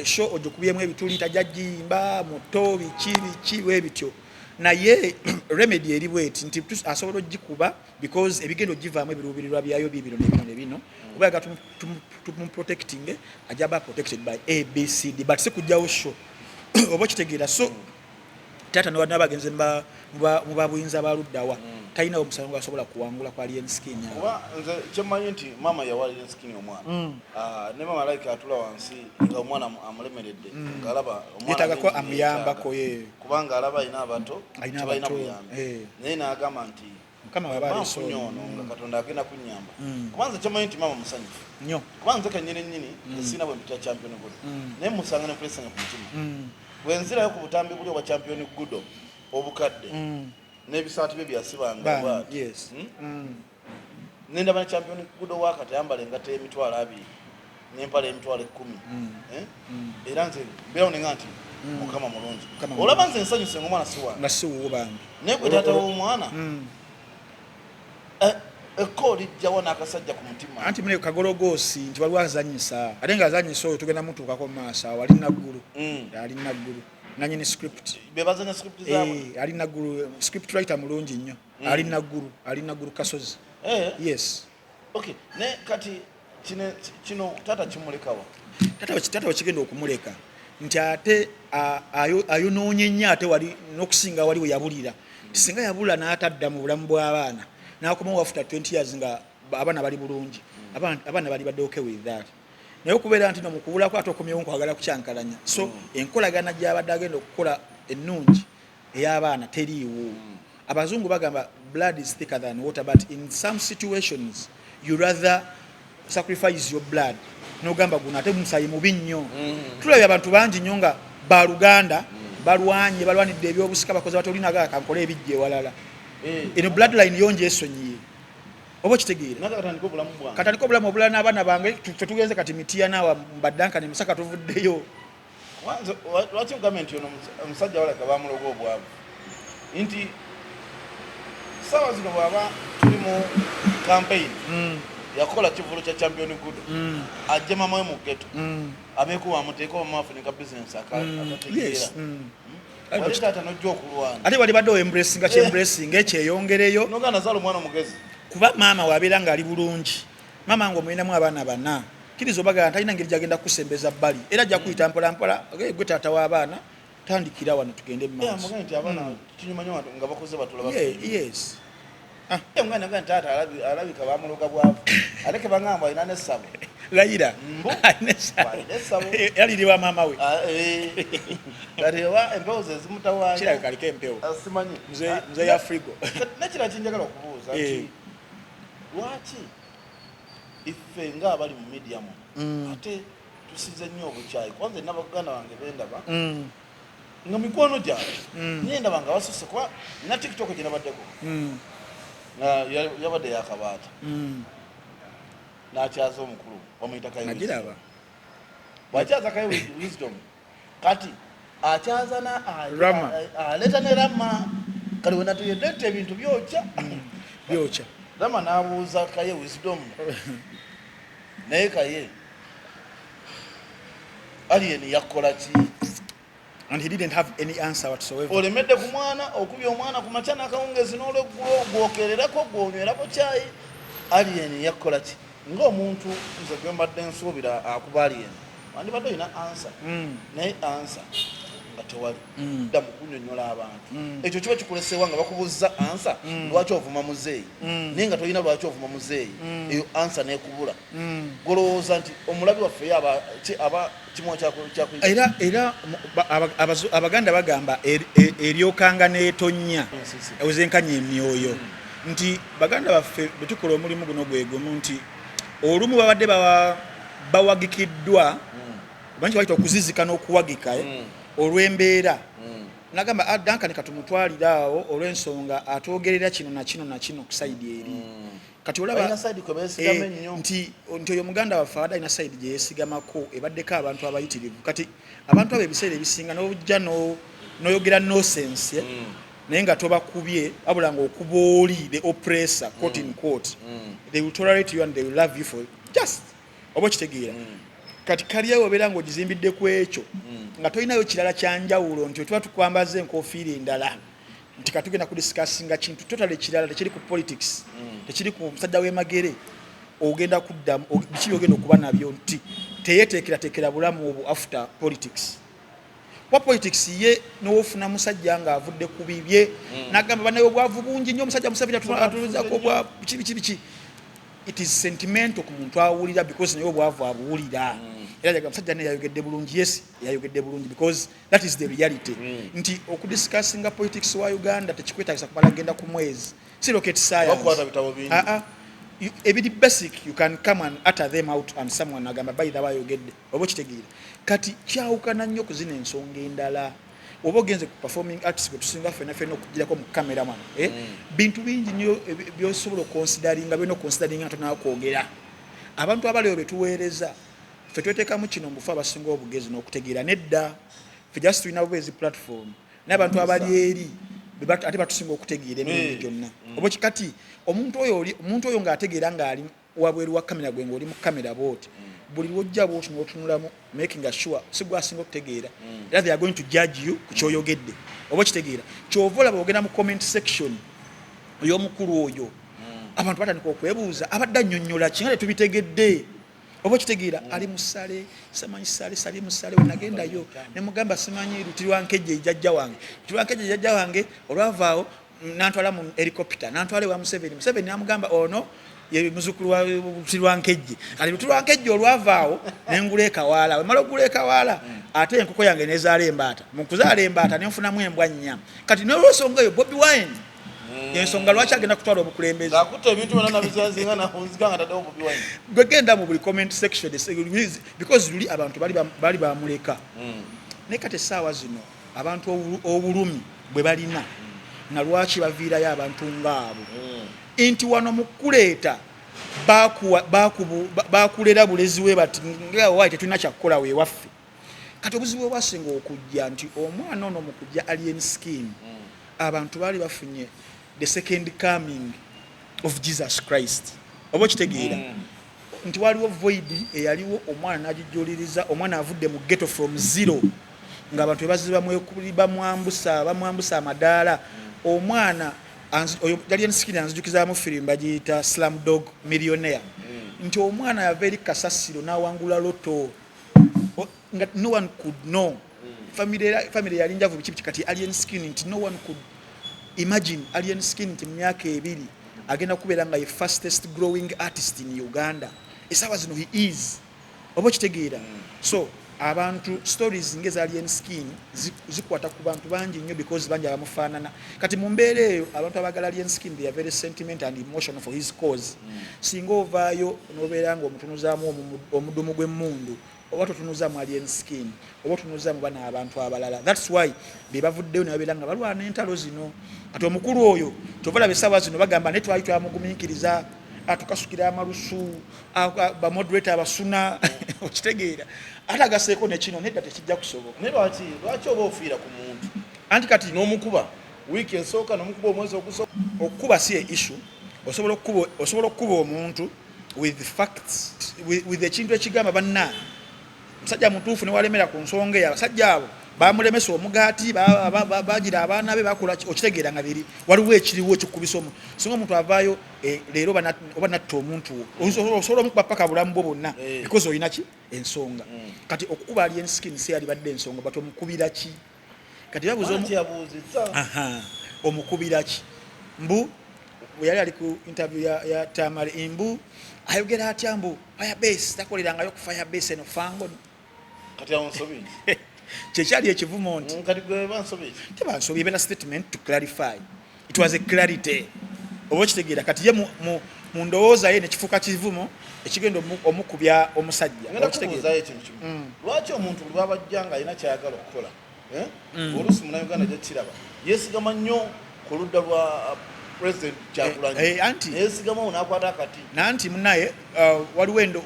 sho ogikubyemu ebituli tajajjimba muto biki bwebityo naye remedy eri bweti nti asobola ogikuba because ebigendo givaamu ebiruubirirwa byayo bibiro nebino obayaga tumuprotecting ajaba protected by ABCD but sikujjawo sho oba kitegeera so tata n'abagenze mu babuyinza baluddawa talina omusango asobola kuwangula kwa alien skin kuba nze kyemanyi nti maama yawa alien skin omwana ne mama like atula wansi nga omwana amulemeredde ng'alaba omwana yetagako amuyambako ye kubanga alaba alina abato tebalina buyambi naye n'agamba nti mukama wabaaleso nyono nga katonda agenda kunnyamba kubanza kyemanyi nti maama musanyufu nnyo kubanza kennyini siina bwe mpita champion gudo naye musanga ne pulesanga ku mutima bwenzirayo ku butambi buli obwa champion gudo obukadde n'ebisaati bye byasibanga bwati nendaba ne champion gudo wakati ayambala engato y'emitwalo 2 n'empala y'emitwalo 10 era nze mbeerawo ne nga nti mukama mulungi olaba nze nsanyuse ng'omwana si wange nga si wuwo bambi naye gwe taata w'omwana ekko lijjawo n'akasajja ku mutima anti mune kagologoosi nti waliwo azanyisa ate nga azanyisa oyo tugenda mutuukako mu maaso awo ali naggulu nanyini script bebazanya script zaabwe ali naggulu script writer mulungi nnyo ali naggulu kasozi yes okay ne kati kino tata kimulekawa tata wakigenda okumuleka nti ate ayonoonye nnyo ate wali n'okusinga wali we yabulira nti singa yabula n'atadda mu bulamu bw'abaana n'akomawo after 20 years nga abaana bali bulungi abaana bali badde okay with that naye okubeera nti no mukubula ko atokomyewo nkwagala kucyankalanya so enkolagana gy'abadde agenda okukola ennungi ey'abaana teriiwo abazungu bagamba blood is thicker than water but in some situations you rather sacrifice your blood nogamba guno ate musayi mubi nnyo tulabye abantu bangi nnyo nga baluganda balwanidde ebyobusika bakoze batolinaga kankola ebijja ewalala eno bloodline yonje esonyiye oba kitegeera katandika obulamu obulala n'abaana bange tetugenze kati mitiya naawa mbaddanka ne musaka tuvuddeyo lwaki gavumenti ono omusajja walaka bamuloga obwavu nti sawa zino bwaba tuli mu campaign yakola kivulo kya champion good ajje mamawe mu ghetto abeeko bamuteeko bamafunika business akategeera waleta nojjo okulwana ate wali badde embracing nga embracing ekyeyongereyo nogana zalo mwana mugezi kuba mama wabeera nga ali bulungi mama ngo mulinamu abaana bana kirizo bagala talina ngeri gyagenda kusembeza bbali era ajja kuyita mpola mpola gwe taata w'abaana tandikira wano tugende mu maaso mugani nti abaana kinyumanyo nga bakoze batula yes mwana nga taata alabika bamuloga bwavu aleke bangamba alina n'essabo layira n'essabo yaliriwa mama we kati oba empewo ze zimutawaanya kirabika aliko empewo simanyi nze ya frigo nekira kinjagala okubuuza nti lwaki ife ng'abali mu media muno ate tusize nnyo obukyayi kwanza nabaganda bange bendaba nga mikwano gyabwe nyendaba nga basusse kuba na tiktok gye nabaddeko yabadde yakabaata n'akyaza omukulu bamuyita nagiraba bwakyaza kayo wisdom kati akyaza aleta ne rama kali wenatuyedete ebintu byokya rama n'abuuza kaye wisdom naye kaye alien yakola ki and he didn't have any answer whatsoever olemedde ku mwana okubya omwana ku makya n'akawungezi n'olweggulo gwokererako gwonywerako kyayi alien yakola ki ng'omuntu nze gwe mbadde nsuubira akuba alien wandibadde olina answer naye answer nga tewali dda mu kunnyonnyola abantu ekyo kiba kikuleseewa nga bakubuuza answer lwaki ovuma muzeeyi naye nga tolina lwaki ovuma muzeeyi eyo answer n'ekubula golowooza nti omulabi waffe aba kimu era abaganda bagamba eryokanga n'etonnya ewezenkanya emyoyo nti baganda baffe bwe tukola omulimu guno gwe gumu nti olumu babadde bawagikiddwa bangi bayita okuzizika n'okuwagika olw'embeera nagamba Duncan katumutwalira awo olw'ensonga atwogerera kino na kino na kino ku sayidi eri kati olaba nti oyo muganda waffe abadde alina sayidi gye yeesigamako ebaddeko abantu abayitirivu kati abantu abo ebiseera ebisinga n'ojja n'oyogera nonsense naye nga tobakubye wabula ng'okuba oli the oppressor quote in quote they will tolerate you and they will love you for just oba kitegeera kati kaliyawo obeera ng'ogizimbidde ku ekyo nga tolinayo kirala kyanjawulo nti tuba tukwambaza enkofiira endala nti katugenda kudisikasinga kintu totale kirala tekiri ku politics tekiri ku musajja w'emagere ogenda kuddamu biki byogenda okuba nabyo nti teyeteekerateekera bulamu obwo after politics kwa politics ye n'ofuna musajja nga avudde ku bibye n'agamba banaye obwavu bungi nnyo omusajja musabira atuluzako obwavu biki it is sentimental ku muntu awulira because naye obwavu abuwulira era jaga musajja naye yayogedde bulungi yes yayogedde bulungi because that is the reality nti okudiscussinga politics wa Uganda tekikwetagisa kumala genda ku mwezi si rocket science ebidi basic you can come and utter them out and someone agamba by the way yogedde obo kitegeera kati kyawukana nnyo kuzina ensonga endala oba ogenze ku performing artist gwe tusinga fena okugirako mu cameraman bintu bingi nnyo byosobola okonsideringa byona okonsideringa nga tonakwogera abantu abaliwo betuweereza ffe tweteekamu kino mufu abasinga obugezi n'okutegeera nedda ffe just tulina bubeezi platform naye abantu abali eri ate batusinga okutegeera emirundi gyonna oba kikati omuntu oyo ng'ategeera ng'ali wabweru wa kamera gwe ng'oli mu kamera booti buli lwojja bwoti n'otunulamu making sure si gwasinga okutegeera era they are going to judge you ku kyoyogedde oba kitegeera kyova olaba ogenda mu comment section ey'omukulu oyo abantu batandika okwebuuza abadde annyonnyola ki nga tetubitegedde oba kitegeera ali musale samanyi sale musale wenagendayo ne mugamba simanyi lutirwankejje jjajja wange olwavaawo nantwala mu helicopter nantwala wa Museveni namugamba ono ye muzukulu wa Lwankejje kati Lwankejje olwavaawo nengula ekawala wemala ogula ekawala ate enkoko yange nezaala embaata mu kuzaala embaata nenfunamu embwa nnya kati n'olwensonga eyo Bobi Wine ensonga lwaki agenda kutwala obukulembeze akutte ebintu byonna nabizazinga nakunzikanga taddewo Bobi Wine gwe genda mu buli comment section because luli abantu bali bamuleka naye kati essaawa zino abantu obulumi bwe balina na lwaki baviirayo abantu ngaabo nti wano mu kuleeta bakulera bulezi we bati ngawayi tetulina kyakukola weewaffe kati obuzibu obwasinga okujja nti omwana ono mu kujja alien skin abantu baali bafunye the second coming of Jesus Christ oba kitegeera nti waliwo void eyaliwo omwana n'agijuliriza omwana avudde mu ghetto from zero ng'abantu bebaziba bamwambusa amadaala omwana oyo alien skin anzijukizaamu firimu bagiyita Slumdog Millionaire nti omwana yava eri kasasiro n'awangula loto no one could know family yali njavu biki kati alien skin nti no one could imagine alien skin nti myaka ebiri agenda kubeera nga ye fastest growing artist in Uganda essaawa zino he is oba kitegeera so abantu stories ngeza alien skin zikwata ku bantu bangi nnyo because bangi abamufaanana kati mu mbeera eyo abantu abagala alien skin they are very sentimental and emotional for his cause singa ovaayo n'obeera nga omutunuzaamu omudumu gw'emmundu oba totunuzaamu alien skin oba otunuzaamu bana abantu abalala that's why be bavuddeyo ne babeera nga balwana entalo zino kati omukulu oyo tovalaba essaawa zino bagamba naye twali twamugumiikiriza atukasukira amalusu bamoderator abasuna okitegeera ate agaseeko nekino nedda tekijja kusoboka naye lwaki oba ofiira ku muntu anti kati n'omukuba wiiki esooka n'omukuba omwezi ogusooka okukuba si issue osobola okukuba omuntu with facts with ekintu ekigamba banna musajja mutuufu ne walemera ku nsonga eyo abasajja abo bamulemesa omugaati bagira abaana be bakola okitegeera nga biri waliwo ekiriwo ekikubisa singa omuntu avaayo leero oba natta omuntu osobola omukuba paka bulamu bwo bwonna because olina ki ensonga kati okukuba alien skin si yalibadde ensonga but omukubira ki kati omukubira ki mbu yali ali ku interview ya Tamale mbu ayogera atya mbu firebase takolerangayo ku firebase eno fango kati awonsobi Chekyali ekivumo nti kati gwe bansobi tebansobi ebena statement to clarify it was a clarity oba kitegeera kati ye mu ndowooza ye nekifuuka kivumo ekigenda omukubya omusajja okitegeera ekintu lwaki omuntu lwabajja nga alina kyayagala okukola oluusi munnayuganda gyekiraba yeesigama nnyo ku ludda lwa president Kyagulanyi anti yeesigama n'akwata akati nanti munnaye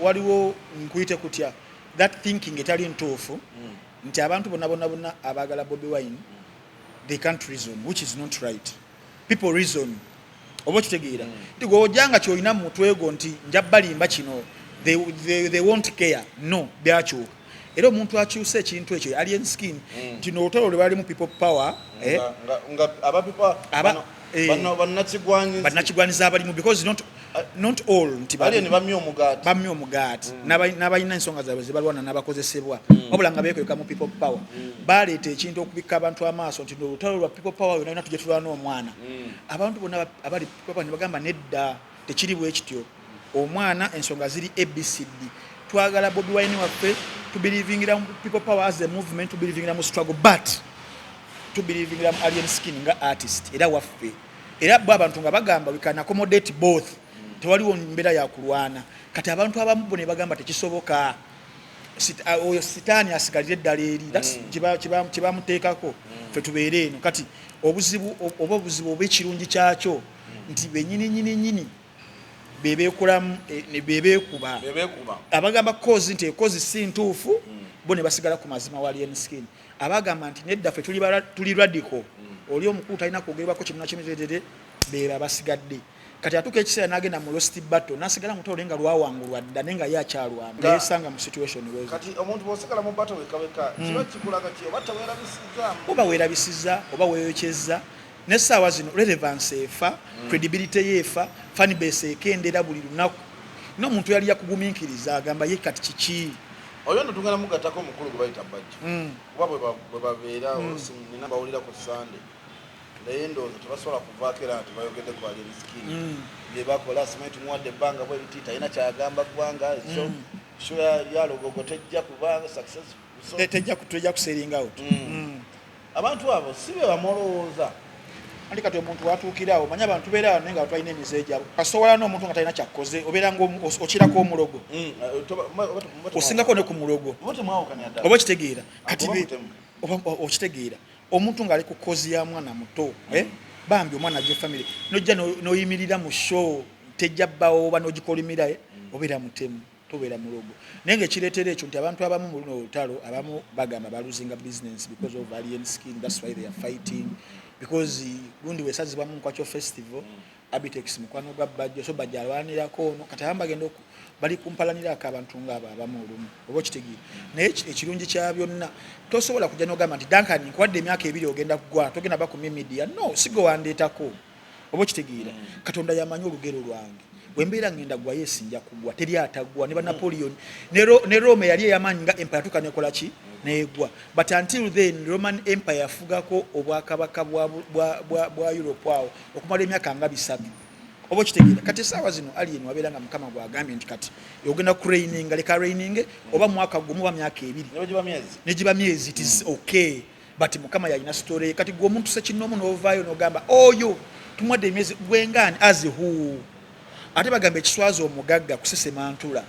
waliwo nkuyite kutya that thinking etali ntuufu nti abantu bonna abagala Bobi Wine they can't reason which is not right people reason oba kitegeera nti gwe ojanga kyolina mu mutwe gwo nti njabbalimba kino they won't care no byakyuka era omuntu akyusa ekintu ekyo alien skin nti n'olutalo lwe bali mu people power nga bannakigwanyiza abalimu because not all nti bamya omugaati n'abalina ensonga zaabwe zebalwana n'abakozesebwa wabula nga beekweka mu people power baleeta ekintu okubikka abantu amaaso nti olutalo lwa people power yonna yonna tujja tulwana omwana abantu bonna abali people power ne bagamba nedda tekiri bwe kityo omwana ensonga ziri ABCD twagala Bobi Wine waffe tubelievingira mu people power as a movement tubelievingira mu struggle but tubelievingira mu alien skin nga artist era waffe era bo abantu nga bagamba we can accommodate both tewaliwo mbeera ya kulwana kati abantu abamu ne bagamba tekisoboka oyo sitaani asigalire eddala eri kibamuteekako ffe tubeere eno kati obuzibu obw'ekirungi kyakyo nti benyini bebeekulamu ne bebeekuba abagamba kozi nti ekozi si ntuufu bo ne basigala ku mazima wa alien skin abagamba nti nedda ffe tuli radical oli omukulu talina kwogerwako kimu nakimiteetere beera basigadde kati atuuka ekiseera n'agenda mu roast battle n'asigala mutole nga lwawangulwa dda naye nga ye akyalwamu yeesanga mu situation wezo kati omuntu bw'osigala mu battle wekaweka kiba kikulaga ki oba taweerabisizza oba weerabisizza oba weeyokyezza n'essaawa zino relevance efa credibility yeefa fan base ekendera buli lunaku n'omuntu yali yakugumiikiriza agamba ye kati kiki oyo ndo tugenda mugattako omukulu gwe bayita bajja kuba bwe babeera nina bawulira ku Sunday leyendo tebasobola kuvaako era tebayogedde ku ali miskini bye bakola simanyi tumuwadde ebbanga bwe biti talina kyagamba kubanga show yalogogo tejja kubanga successful tejja kuseringa out abantu abo si be bamolowooza andi kati omuntu watuukirawo manya abantu beera naye nga twalina emize gyabo kasobola n'omuntu nga talina kyakoze obeera ng'okirako omulogo osingako ne ku mulogo oba okitegeera kati okitegeera omuntu ng'ali ku kozi ya mwana muto bambi omwana ajja family nojja n'oyimirira mu show tejja bbawo oba n'ogikolimira obeera mutemu tobeera mulogo naye ng'ekireetera ekyo nti abantu abamu mu luno olutalo abamu bagamba baluzinga business because of alien skin, that's why they are fighting because gundi wesazibwamu Nkwakyo festival Abitex mukwano gwa bajjo so bajja alwanirako ono kati abamba genda bali kumpalanirako abantu ng'abo abamu olumu oba okitegeera naye ekirungi kya byonna tosobola kujja n'ogamba nti Duncan nkwadde emyaka 2 ogenda kugwa togenda ba ku media no sigo wandeetako oba okitegeera Katonda yamanyi olugero lwange bwembeera ngenda gwa yesinja kugwa teri atagwa ne ba Napoleon ne Rome yali yamanyi nga empire tukanekola ki negwa but until then Roman Empire yafugako obwakabaka bwa Europe awo okumala emyaka nga 3 obo kitegeera kati sawa zino alien wabeera nga mukama gwagambye nti kati yogenda ku training leka training oba mwaka gumu wa myaka 2 nejiba myezi it is okay but mukama yalina story kati gwo omuntu sekinomu n'ovaayo n'ogamba oyo tumwadde emyezi bwengani as who ate bagamba ekiswazo omugagga kusesemantula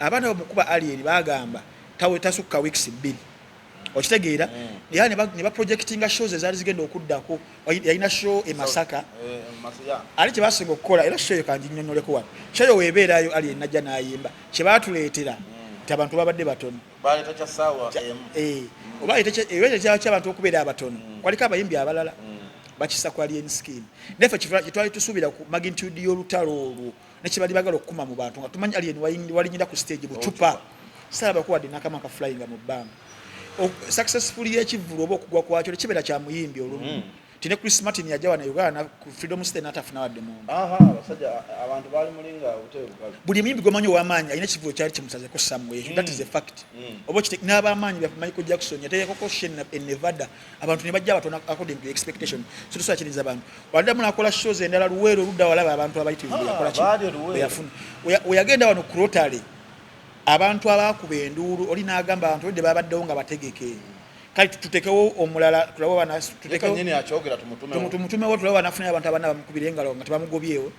abaana bamukuba alien bagamba tawe tasukka weeks 2 okitegeera yani ne ba projectinga shows ezaali zigenda okuddako yalina show e Masaka ali kye basinga okukola era show kandi nnyonnoleko wano show weebeerayo alien najja n'ayimba kye baatuleetera nti abantu babadde batono baleeta kya saawa oba ebeera ky'abantu okubeera abatono kwaliko abayimbi abalala bakisa ku alien skin nefe kitwali tusuubira ku magnitude y'olutalo olwo nekibali bagala okukuma mu bantu nga tumanyi alien walinyira ku stage bucupa salaba kuwadde nakama ka flying mu bbanga successfully yekivulu oba okugwa kwakyo kibeera kya muyimbi olumu tine Chris Martin yajja wana Uganda ku Freedom State natafuna wadde mu basajja abantu bali mulinga hotel buli muyimbi gomanyo wamanyi alina ekivulu kyali kimusaze ko somewhere that is a fact oba kiti n'abamanyi bya Michael Jackson yateye ko Shen in Nevada abantu ne bajja batona according to expectation so tusa kiriza abantu wadde mu nakola shows endala luwero ludda walaba abantu abayitibwa yakola ki yafuna oyagenda wano ku Rotary abantu abakuba enduulu oli n'agamba abantu bade babaddewo nga bategeke kali tutekewo omulala tulawo bana tutekewo nyine akyogera tumutumewo tulawo banafuna abantu abana bamukubira engalo nga tebamugobyewo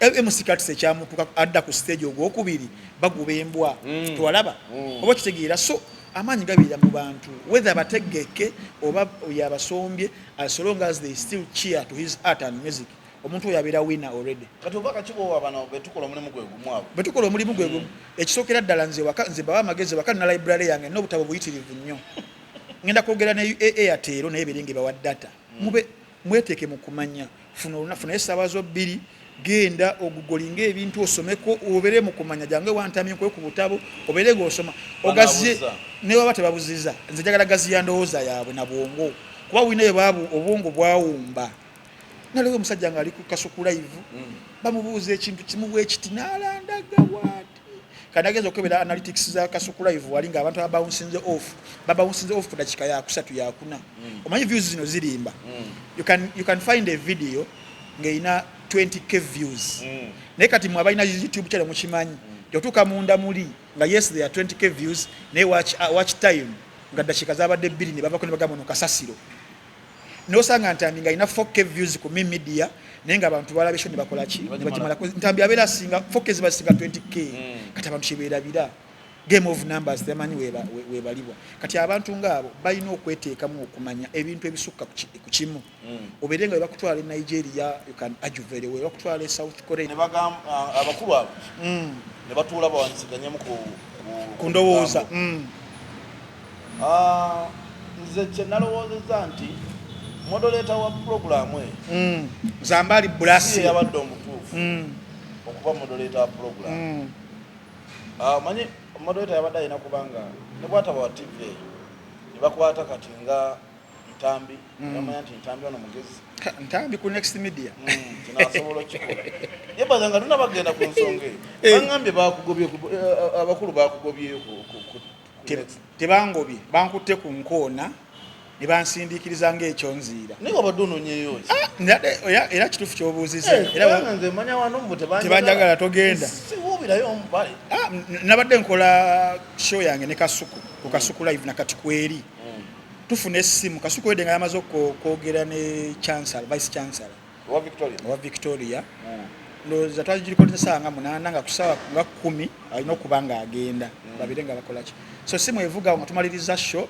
emusikati sekyamutuka adda ku stage ogwokubiri baguba embwa twalaba oba kitegeera so amaanyi gabiira mu bantu whether bategeke oba yabasombye as long as they still cheer to his art and music omuntu oyo abeera winner already kati obaka kibowa bano betukola omulimu gwe gumu abo betukola omulimu gwe gumu ekisookera ddala nze bawa amagezi waka na library yange n'obutabo buyitirivu nnyo ngenda kwogera ne Airtel naye birenge bawa data mweteeke mu kumanya funa essaawa 2 genda ogugolinga ebintu osomeko obere mu kumanya jange wantamye ku butabo obere ng'osoma ogazie ne waba tebabuziza nze njagala gaziya ndowooza yaabwe na bwongo kuba winayo baabu obwongo bwawumba nalewo omusajja nga ali ku Kasuku live bamubuuza ekintu kimu bwekiti n'alandaga bwati kadageza okubera analytics za Kasuku live wali nga abantu babawunsinze off ku dakika ya 3 ya 4 omanyi views zino zirimba you can find a video ngaina 20k views naye kati mu abalina YouTube channel mukimanyi yotuka munda muli nga yes there are 20k views naye watch time nga dakika zabadde 2 ne bavako ne bagamba no kasasiro nosanga Ntambi nga ina 4k views ku media naye nga abantu balabesho ne bakola ki bagimala Ntambi abeera singa 4k zibasinga 20k kati abantu kibeerabira game of numbers temanyi webalibwa kati abantu ngaabo balina okweteekamu okumanya ebintu ebisukka ku kimu obeere nga bakutwala Nigeria you can argue very well bakutwala South Korea ne bagamba abakulu abo ne batuula bawansiganyemu ku ndowooza nze kye nalowoozezza nti moderator wa program Zambali Blasi yabadde omutuufu okuba moderator wa program manyi moderator yabadde alina kubanga ne bwataba wa TV ne bakwata kati nga Ntambi yamanya nti Ntambi ono mugezi Ntambi ku next media kinasobola okikola yebaza nga tuna bagenda ku nsonga eyo bangambye bakugobye abakulu bakugobye ku tebangobye bankutte ku nkoona ne bansindikiriza ng'ekyonziira naye wabadononyeyo era kituufu ky'obuuziza era nze manya wano mbu tebanjagala togenda siwubirayo mubale nabadde nkola show yange ne Kasuku ku Kasuku live nakati kweri tufuna essimu Kasuku wedde nga yamaze okwogera ne chancellor vice chancellor wa Victoria ndowooza twagirikodesa essaawa nga 8 nga ku ssaawa nga 10 alina okuba ng'agenda babire nga bakola ki so simu evuga nga tumaliriza show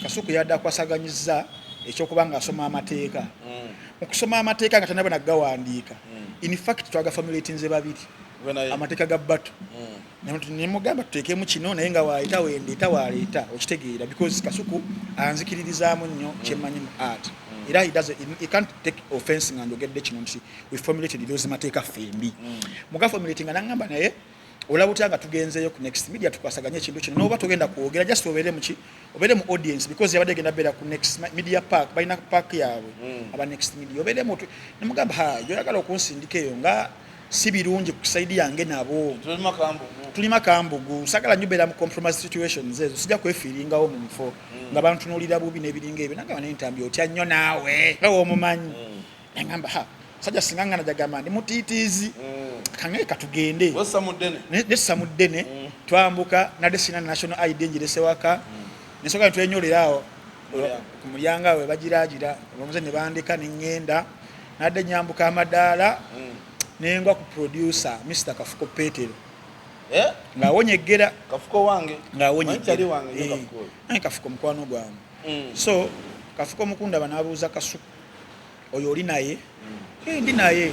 Kasuku yadde akwasaganyizza ekyokuba ng'asoma amateeka mu kusoma amateeka nga tanaba nagawandiika in fact twagaformulatinze babiri amateeka ga batu nemugamba tuteekemu kino naye nga waayita wendeeta waleeta okitegeera because Kasuku anzikiririzaamu nnyo kyemmanyi mu art era he can't take offense nga njogedde kino nti we formulated those mateeka fembi mugaformulatinga nangamba naye olabutya nga tugenzeeyo ku next media tukwasaganya ekintu kino noba togenda kwogera just obeere mu audience because yabadde genda beera ku next media park balina park yaabwe aba next media obeeremu nemugamba yoyagala okunsindika eyo nga si birungi ku side yange nabo tulima kambugu sagala nyobeera mu compromise situations ezo sijja kwefiiringawo mu mufo nga bantunuulira bubi n'ebiringa ebyo nagamba naye Ntambi otya nnyo naawe ewo omumanyi nagamba sajja singa ngana jagamba ndi mutiitiizi kange katugende nessa muddene twambuka nadde sina national ID njirese waka nesoka ntwenyolera awo ku mulyango awo bagiraagira bamuze ne bandika neŋŋenda nadde nyambuka amadaala nengwa ku producer Mr. Kafuko Petero ng'awonyeggera Kafuko wange ng'awonyeggera Kafuko mukwano gwange so Kafuko mukunda banaabuuza Kasuku oyo oli naye ndi naye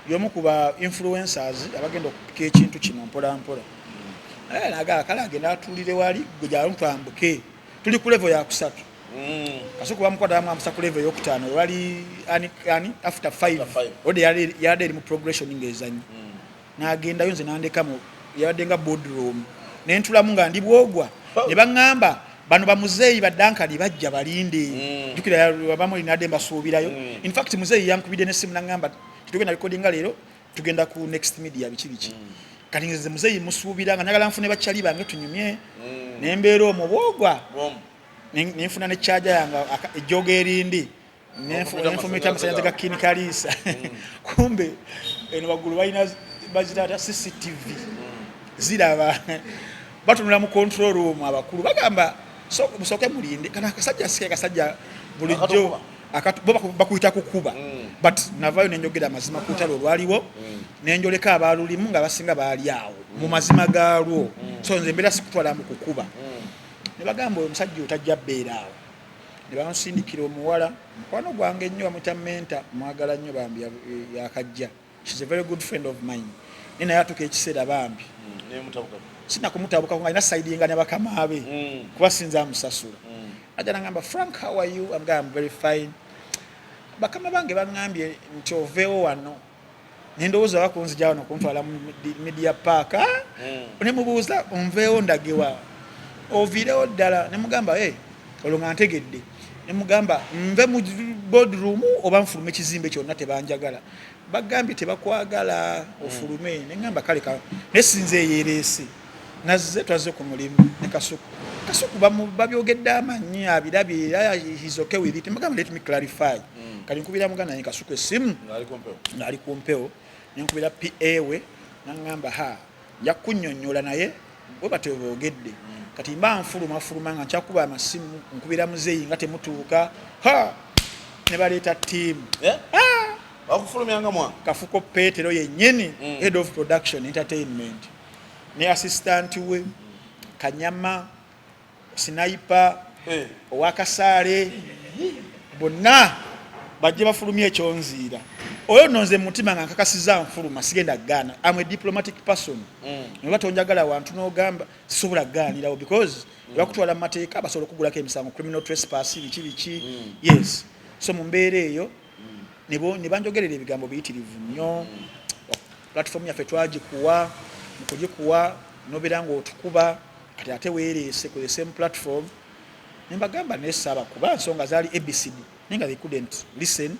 y'omu ku ba influencers abagenda okupika ekintu kino mpola mpola nagaa kale agenda atuulire wali gwe gyalo twambuke tuli ku level ya kusatu Kasuku bamukwata bamuambusa ku level ey'okutaano wali after 5 ode yadde eri mu progression ng'ezanyi n'agendayo nze nandekamu yabadde nga boardroom nentulamu nga ndi bwogwa ne baŋŋamba bano bamuzeeyi baddankali bajja balinde jukira abamu linadde mbasuubirayo in fact muzeeyi yankubidde n'essimu n'aŋŋamba tugenda recordinga leero tugenda ku next media biki kati nze muzeeyi musuubira nga njagala nfune bakyali bange tunyumye nembeera omwo bwogwa nenfuna ne charger yange ejjoga erindi nenfumita amasanyaze ga kinikalisa kumbe eno bagulu balina bazirata CCTV ziraba batunula mu control room abakulu bagamba so musoke mulinde kana kasajja bulijjo bakuyita kukuba but navayo nenjogera mazima kutalo lwaliwo nenjoleka abalulimu nga basinga baali awo mu mazima gaalwo so nze mbera sikutwala mu kukuba ne bagamba omusajja otajja beera awo ne bamusindikira omuwala mukwano gwange nnyo bamutamenta mwagala nnyo bambi yakajja she's a very good friend of mine ne naye atuka ekiseera bambi sina kumutabuka nga ina sidinga ne bakama be kuba sinza amusasula ajja nangamba Frank how are you I'm very fine bakama bange bangambye nti oveewo wano nendowooza bakunzija wano kuntwala mu media park ne mubuuza onveewo ndagewa oviirewo ddala ne mugamba olwo nga ntegedde ne mugamba nve mu boardroom oba nfulume ekizimbe kyonna tebanjagala bagambye tebakwagala ofulume ne ngamba kale nesinze eyereese nazze twaze ku mulimu ne Kasuku babyogedde amanyi abirabye he's okay with it mugamba let me clarify kali nkubira muganda naye Kasuku essimu ng'ali ku mpewo nenkubira PA we nangamba yakunnyonnyola naye bwe bateboogedde kati mba nfuluma nga nkyakuba amasimu nkubira muzeeyi nga temutuuka ne baleeta ttiimu bakufulumyanga mwa Kafuko Petero yennyini head of production entertainment ne assistant we Kanyama Sniper owakasaale bonna bajje bafulumye ekyonziira oyo nonze mutima nga nkakasiza nfuluma sigenda gaana I'm a diplomatic person ne batonjagala wantu n'ogamba sisobola gaanirawo because bakutwala mu mateeka basobola okugulako emisango criminal trespass biki yes so mu mbeera eyo ne banjogerera ebigambo biyitirivu nnyo platform yaffe twagikuwa mu kugikuwa nobeera ng'otukuba kati ate weereese ku the same platform ne mbagamba nesaaba kuba nsonga zaali ABCD nenga they couldn't listen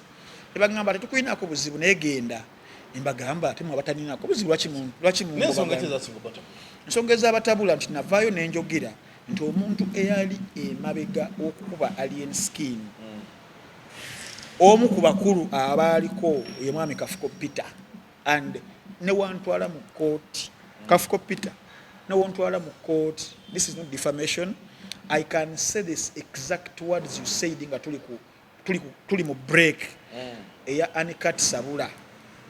ne bagamba tetukulinako buzibu negenda ne mbagamba ate mwabataninaako buzibu lwaki mu n'ensonga ezasibukota ensonga ez'abatabula nti navaayo nenjogera nti omuntu eyali emabega okukuba alien skin omu ku bakulu abaaliko ye mwami Kafuko Peter and ne wantwala mu court Kafuko Peter ne wantwala mu court. This is not defamation. I can say this exact words you said nga tuli mu break eya Anikat Sabula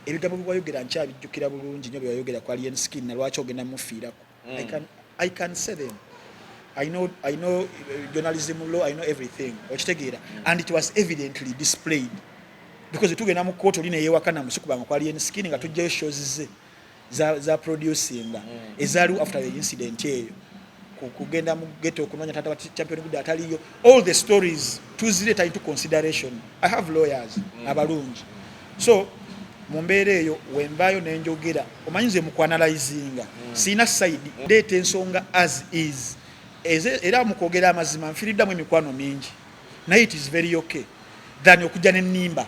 ebigambo byayogera nkyabijjukira bulungi nnyo byayogera ku alien skin na lwaki ogenda mufiirako. I can say them. I know journalism law, I know everything. Okitegera. And it was evidently displayed. Because tugenda mu court oline yewakana musikubanga kwa alien skin nga tujja shows za producing ezalu after the incident eyo. Kugenda mu ghetto kunonya tata wa champion good ataliyo. All the stories tuzileta into consideration. I have lawyers abalungi. So mumbere eyo wembayo nenjogera omanyize mu analyzinga sina side date ensonga as is era mukogera amazima mfiriddamu emikwano mingi na it is very okay than okujja n'ennimba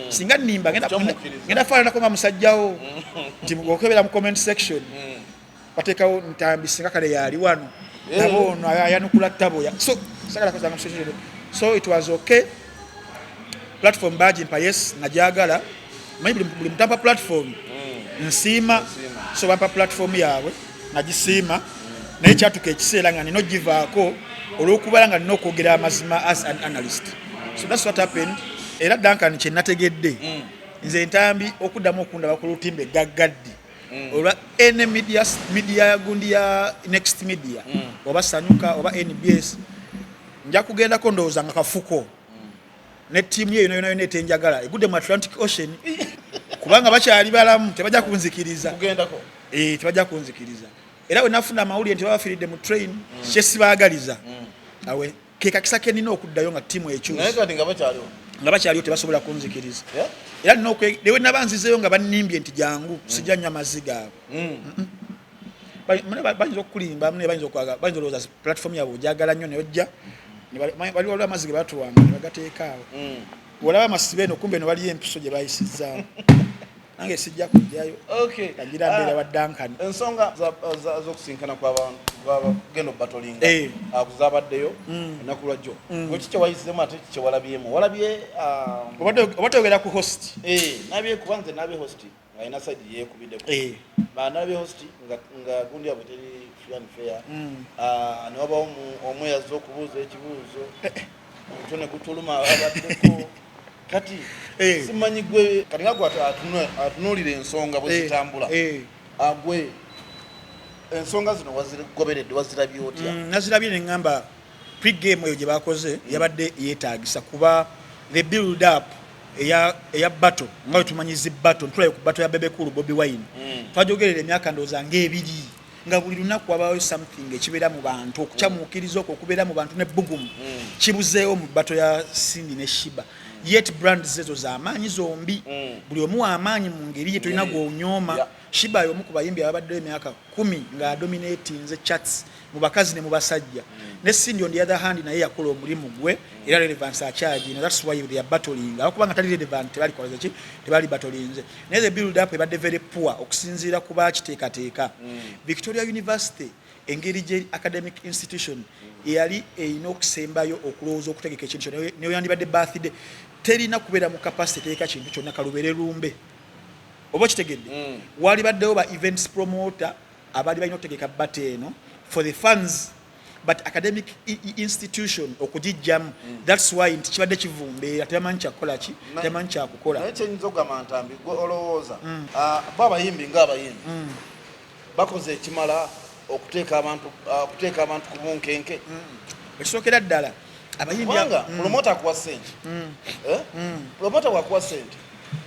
singa nnimba ngenda faana koma musajjawo nti okebera mu comment section batekawo Ntambi singa kale yali wano nabo no ayanukula tabo ya so sagala kozanga mu social so it was okay. Platform badge mpa yes najagala maybe buli mtamba platform nsima so bampa platform yawe najisima naye kyatuka ekiseera nga nino givaako olw'okubala nga nina okwogera amazima as an analyst. So that's what happened. Era Duncan kye nategedde nze Ntambi okuddamu okundaba ku lutimbe gaggaddi olwa any media gundi ya next media oba Sanyuka oba NBS nja kugendako ndowooza nga Kafuko ne team ye yona netenjagala egudde mu Atlantic Ocean kubanga bakyali balamu tebajja kunzikiriza kugendako tebajja kunzikiriza. Era we nafuna amawulire nti babafiridde mu train kyesibaagaliza awe keka kisake nina okuddayo nga timu ekyusa naye kati nga bakyaliyo tebasobola kunzikiriza era nina lewe nabanzizeyo nga bannimbye nti jangu sijja nnya maziga abo bayinza okukulimba mune bayinza olowooza platform yabwe ogyagala nnyo neyojja waliwo olwo amazzi ge batuwanga ne bagateekaawo olaba amasibe eno kumbe eno waliyo empiso gye bayisizaawo nange sijja kujjayo kagira mbeera wa Duncan ensonga z'okusinkana kw'abagenda obbatolinga kuzabaddeyo ennaku lwajjo gweki kyewayisizemu ate kyewalabyemu walabye oba toyogera ku host nabye kuba nze nabye host alina side yeekubiddeko nabye host nga gundi yabwe teri fair and fair ne wabawo omweyaza okubuuza ekibuuzo omutwe ne gutuluma abaddeko kati simanyi gwe kati nga gwe atunuulira ensonga bwe zitambula agwe ensonga zino wazigoberedde wazirabye otya? Nazirabye ne ngamba pre-game eyo gye bakoze yabadde yeetaagisa kuba the build up eya battle nga tumanyizi battle ntulayo ku battle ya Bebekulu Bobi Wine twajogerera emyaka ndowooza ng'ebiri nga buli lunaku wabawo something ekibeera mu bantu okukyamuukiriza okwo okubeera mu bantu n'ebbugumu kibuzeewo mu battle ya Cindy ne Shiba yet brands ezo z'amaanyi zombi buli omu w'amaanyi mu ngeri ye tolina gw'onyooma. Shiba y'omu ku bayimbi ababaddeyo emyaka 10 nga dominatinze charts mu bakazi ne mu basajja ne Cindy on the other hand naye yakola omulimu gwe era relevance akyagina. That's why they are battling akubanga tali relevant tebali kola ki tebali battlinze naye the build up ebadde very poor okusinziira ku bakiteekateeka. Victoria University engeri gye academic institution yali erina okusembayo okulowooza okutegeka ekintu neyo yandibadde birthday terina kubeera mu capacity teeka kintu kyonna kalubere lumbe oba kitegedde wali baddewo ba events promoter abali balina okutegeka bate eno for the funds but academic institution okugijjamu that's why nti kibadde kivumbeera tebamanyi kyakukola ki tebamanyi kyakukola naye kyenyinza okugamba Ntambi gwe olowooza bo abayimbi ng'abayimbi bakoze ekimala okuteeka abantu ku bunkenke ekisookera ddala abayimbi promota akuwa ssente promota bwakuwa ssente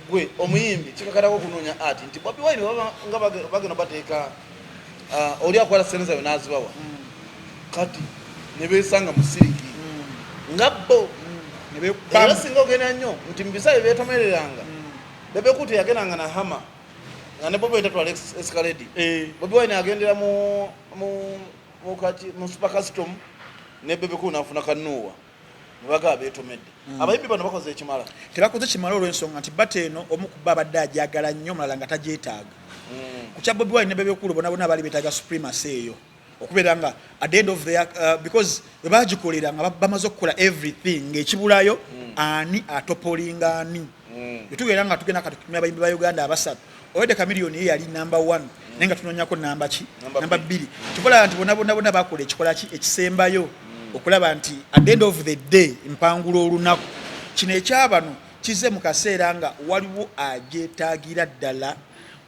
gwe omuyimbi kikakatako okunoonya ati nti Bobi Wine nga bagenda bateeka oli akwata ssente zaabwe n'azibawa kati ne beesanga mu siriki nga bo era singa ogenda nnyo nti mu bisaawe beetomereranga Bebekulu yagendanga na hama nga ne Bobi Wine tatwala escalade Bobi Wine agendera mu super custom ne Bebekulu n'afuna kanuuwa nebagaa beetomedde. Abayimbi bano bakoze ekimala tebakoze kimala olw'ensonga nti bate eno omu ku bo abadde agyagala nnyo mulala nga tagyetaaga ku kya Bobi Wine ne Bebekulu bonna baali beetaaga supremacy eyo okubeera nga at the end of the because webagikolera nga bamaze okukola everything ng'ekibulayo ani atopolinga ani etugeera nga tugenda katukumya abayimbi ba Uganda abasatu Owede Chameleone ye yali number 1 nenga tunonyako number 2 kikola nti bonna bakola ekikola ekisembayo okulaba nti at the end of the day mpangulo olunaku kino ekyabano kize mu kaseera nga waliwo ajeetaagira ddala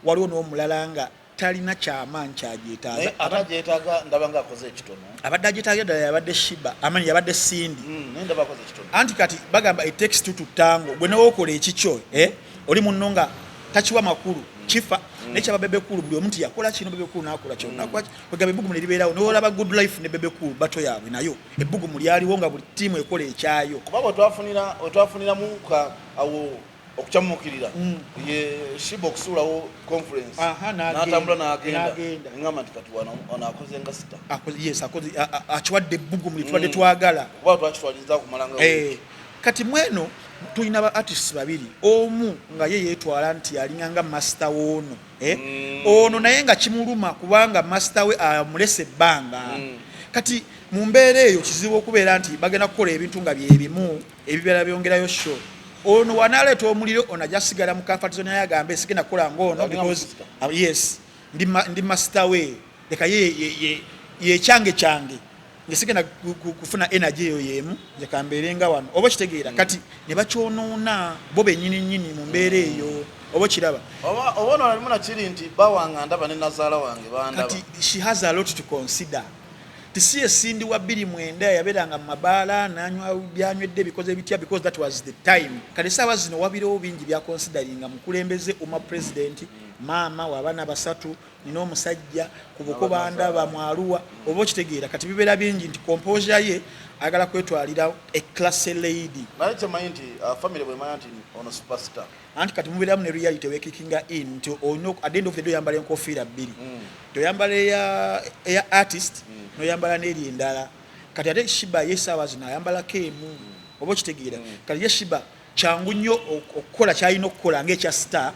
waliwo n'omulala nga talina kyamaanyi kyajeetaaga atajeetaaga ndaba nga akoze ekitono abadde ajeetaagira ddala yabadde shiba amani yabadde sindi ndaba akoze ekitono anti kati bagamba it takes two to tango gwe newokola ekikyo oli munno nga tachiwa makulu chifa necha bebe kulu buli omuntu yakola kino bebe kulu nakola kyo nakwachi kwega ebugu mu liberawo no olaba good life ne bebe kulu bato yawe nayo ebugu mu lyali wonga buli timu ekola ekyayo kubaba twafunira mu ka awo okukyamukirira ye shibo kusulawo conference natambula n'agenda ngama tikatwana onakoze nga sita yes akoze achwadde ebugu mu litwadde twagala kubaba twakitwaliza kumalanga kati mweno tulina ba artists babiri omu nga ye yetwala nti alinganga master wono ono naye nga kimuluma kubanga master we amulese banga kati mu mbeera eyo kizibu okubeera nti bagenda kukola ebintu nga byebimu ebibeera byongerayo show ono wanaleeta omuliro ono ajasigala mu comfort zone yagambe sigenda kukola ngono because yes ndi master we leka ye change ngesigenda kufuna energy eyo yemu jekamberenga wano obo kitegeera kati ne bakyonoona bo benyini mu mbeera eyo obo kiraba obono alimu na kiri nti bawanga ndaba ne nazaala wange bandaba kati she has a lot to consider tisiye sindi wa 2009 yaberanga mu mabaala nanywa byanywedde bikoze bitya because that was the time kati sawa zino wabiro bingi bya consideringa mukulembeze uma president mama wabana basatu nino omusajja kubuko banda bamwaluwa obo kitegeera kati bibera bingi nti composure ye agala kwetwalira a class lady manje mind family bwe mind on a superstar anti kati mubera mu reality we kicking in to ono at the end of the day yambale nkofira bbiri to yambale ya artist no yambala neri endala kati ate shiba yesawa zina yambala kemu obo kitegeera kati ye shiba changu nnyo okukola kyalina okukola ng'ekya star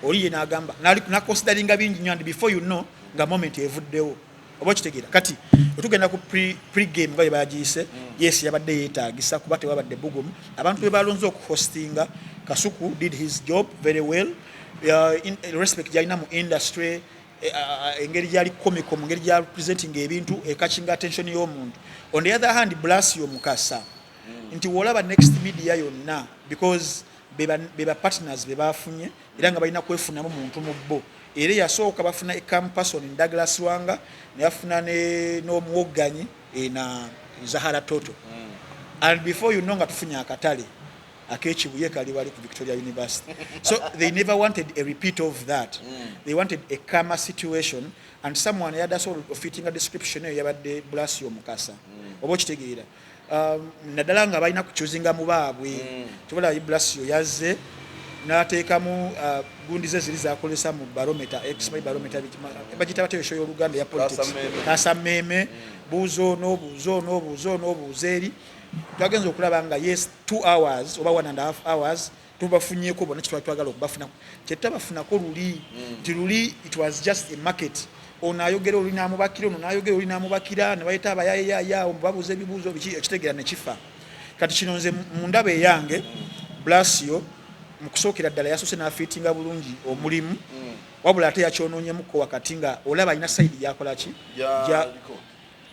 oli ye n'agamba na consideringa bingi nnyo and before you know nga moment evuddewo oba kitegeera kati otugenda ku pre-game nga yebagiyise yes yabadde yeetaagisa kuba tewabadde bugumu abantu be balonze okuhostinga Kasuku did his job very well in respect yalina mu industry engeri gyali comical mu ngeri gyali presenting ebintu catching attention y'omuntu on the other hand Blasio Mukasa nti wolaba next media yonna because beba partners bebafunye era nga balina kwefunamu muntu mubbo era yasooka bafuna a campus on Douglas Wanga ne yafuna n'omuwogganyi na Zahara Toto and before you know nga tufunya akatale akechibuye kali wali ku Victoria University so they never wanted a repeat of that they wanted a calmer situation and someone had a sort of fitting a description yabadde Blasio Mukasa obo kitegeera nadala nga balina kuchuzinga mu baabwe tubola Blasio yazze n'ateekamu gundi ze ziri zakolesa mu barometer expiry barometer bagita batyo show y'Oluganda ya politics kasameme buzo n'obuzeeri twagenza okulaba nga yes 2 hours oba 1.5 hours tubafunyeko bona kitwagala okubafuna kyetabafunako luli nti luli it was just a market ono ayogera oli n'amubakira ono n'ayogera oli n'amubakira ne bayita abayaya babuuza ebibuuzo biki ekitegeera ne kifa kati kino nze mu ndaba eyange Blasio mu kusookera ddala yasoose n'afiitinga bulungi omulimu wabula ate yakyonoonyemuko wakati nga olaba alina sayidi yakola ki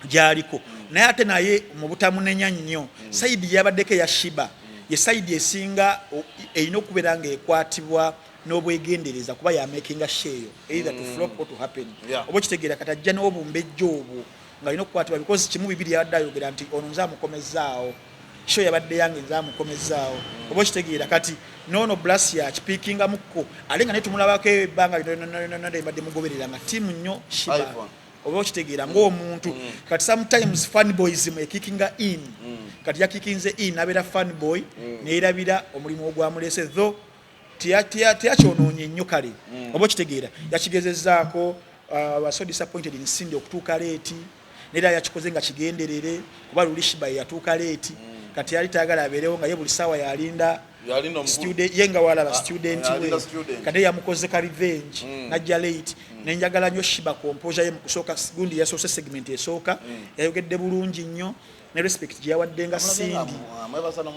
gyaliko naye ate naye mu butamunenya nnyo sayidi yabaddeko eya shiba ye sayidi esinga erina okubeera nga ekwatibwa n'obwegendereza kuba yamakinga sheeyo either to flop or to happen oba kitegeera kati ajja n'obumbejja obwo nga alina okukwatibwa because kimu bibiri yabadde ayogera nti ono nze amukomezaawo show yabadde yange nze amukomezaawo oba kitegeera kati nono Blasio akipiikinga mukko alenga ne tumulabako ebbanga mbadde mugoberera nga tiimu nnyo shiba oba kitegeera ng'omuntu kati sometimes fanboyism ekikinga in kati yakikinze in abeera fanboy neerabira omulimu ogwamulese though tiyakyonoonye nnyo kale oba kitegeera yakigezezzaako so disappointed nsindi okutuuka leeti neera yakikoze nga kigenderere kuba luli shiba yatuuka leeti kati yali taagala abeerewo nga ye buli ssaawa yalinda student yenga wala student we kade yamukoze ka revenge najja late nenjagala nnyo Shiba composure ye mukusooka gundi yasoose segment esooka yayogedde bulungi nnyo ne respect gye yawadde nga Cindy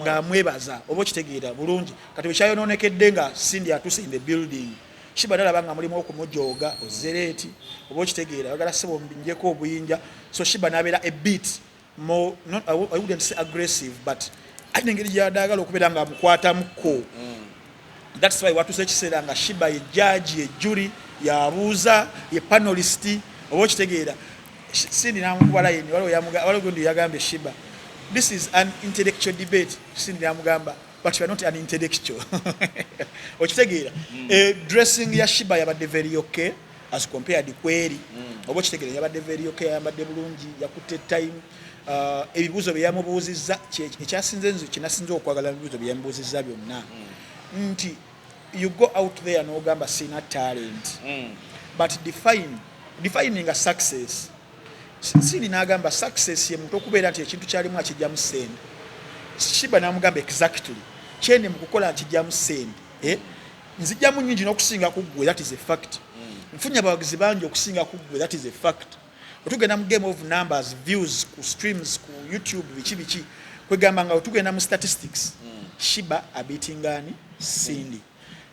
nga mwebaza oba kitegeera bulungi kati ekyayononekedde nga Cindy atuse in the building Shiba dala banga mulimu okumujoga ozereti oba kitegeera bagala sebo mbinjeko obuyinja so Shiba nabera a bit more not I wouldn't say aggressive but I think yadagala okubeera nga mukwata muko that's why watu sekiseera nga Shiba ye judge ye jury yabuuza ye panelist oba kitegeera Cindy namukubala yini waliwo gundi yagambe Shiba this is an intellectual debate Cindy namugamba but you are not an intellectual okitegeera dressing ya Shiba yabadde very okay as compared kweri oba kitegeera yabadde very okay yabadde bulungi yakutte time ebibuzo bye yamubuuzizza ekyasinze nze kinasinze okwagala ebibuzo bye yamubuuzizza byonna nti you go out there n'ogamba sina talent but defining a success Cindy n'agamba success ye muntu okubeera nti ekintu kyalimu akijjamu sente Shiba n'amugamba exactly kyene mu kukola akijjamu sente nzijjamu nnyingi n'okusinga ku ggwe that is a fact nfunye abawagizi bangi okusinga ku ggwe that is a fact otugenda mu game of numbers views ku streams ku YouTube biki kwegamba nga otugenda mu statistics Shiba abitingani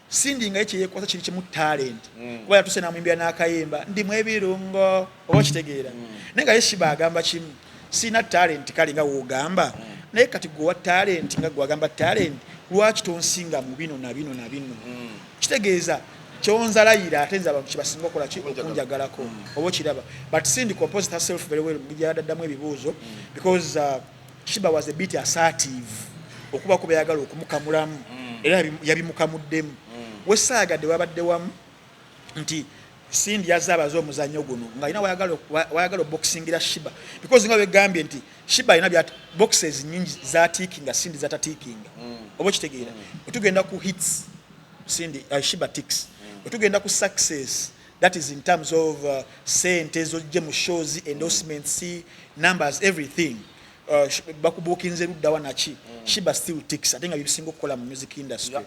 Cindy nga ekye yekosa kiri kimu talent kuba yatuse namwimbira n'akayemba ndi mwebirungo oba kitegeera nenga Shiba agamba kimu sina talent kali nga wogamba naye kati gwe wa talent nga gwagamba talent lwaki tonsinga mu bino na bino kitegeeza kyonzalayira atenza abantu kibasinga okola ki okunjagalako oba kiraba but Cindy composed herself very well mujaddamu ebibuuzo because Shiba was a bit assertive okuba ko bayagala okumukamulamu era yabimukamuddemu wesaagadde wabadde wamu nti Cindy yazaabaza omuzannyo guno nga ina wayagala boxingira Shiba because nga begambye nti Shiba ina bya boxes nyingi za ticking Cindy za ticking oba kitegeera otugenda ku hits Cindy Shiba ticks otugenda ku success that is in terms of sente zojje mu shows endorsements numbers everything bakubukinze ludda wanachi Shiba still ticks atenga bibisinga okukola mu music industry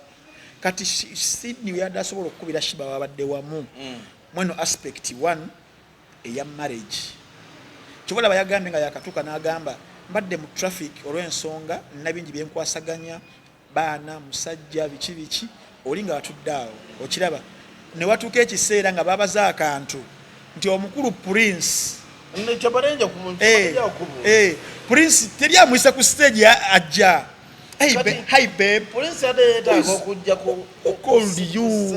kati Cindy yadda asobola okukubira Shiba wabadde wamu mweno aspect one eya marriage kyobola bayagambe nga yakatuka n'agamba mbadde mu traffic olw'ensonga nabingi byenkwasaganya baana musajja biki olinga watuddeawo okiraba ne watuuka ekiseera nga babaza akantu nti omukulu Prince Prince teri amuyisa ku stage ajja hey babe Prince adeetaaga okujja ku called you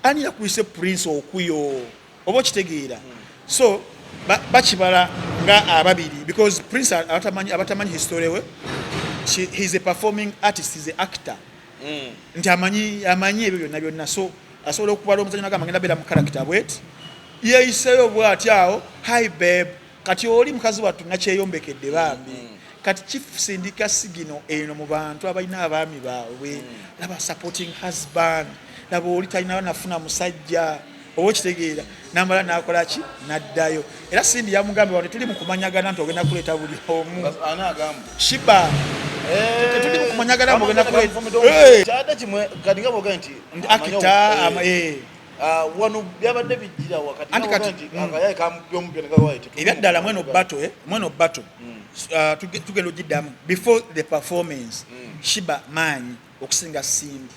ani yakuyise Prince okuyo oba kitegeera so bakibala nga ababiri because Prince abatamanyi history we he's a performing artist, he's an actor nti amanyi ebyo byonna so asobola okubala omuzanyo nagamba ngenda beera mu character bwet yeeyiseyo bw'ati awo hi babe kati oli mukazi wattu nakyeyombekedde bambi kati kifusindika sigino eno mu bantu abalina abaami baabwe laba supporting husband laba oli talina nafuna musajja oba kitegeera namala nakola ki naddayo era Cindy yamugambe wano tuli mu kumanyagana nti ogenda kuleeta buli omu Shiba tuli mu kumanyagana ogenda kuleeta kyadde kimwe kati nga boga nti akita wano byabadde bijjira wakati akayaye kamupyompyo negawaite ebyaddala mweno bato tugenda ogiddamu before the performance Shiba manyi okusinga Cindy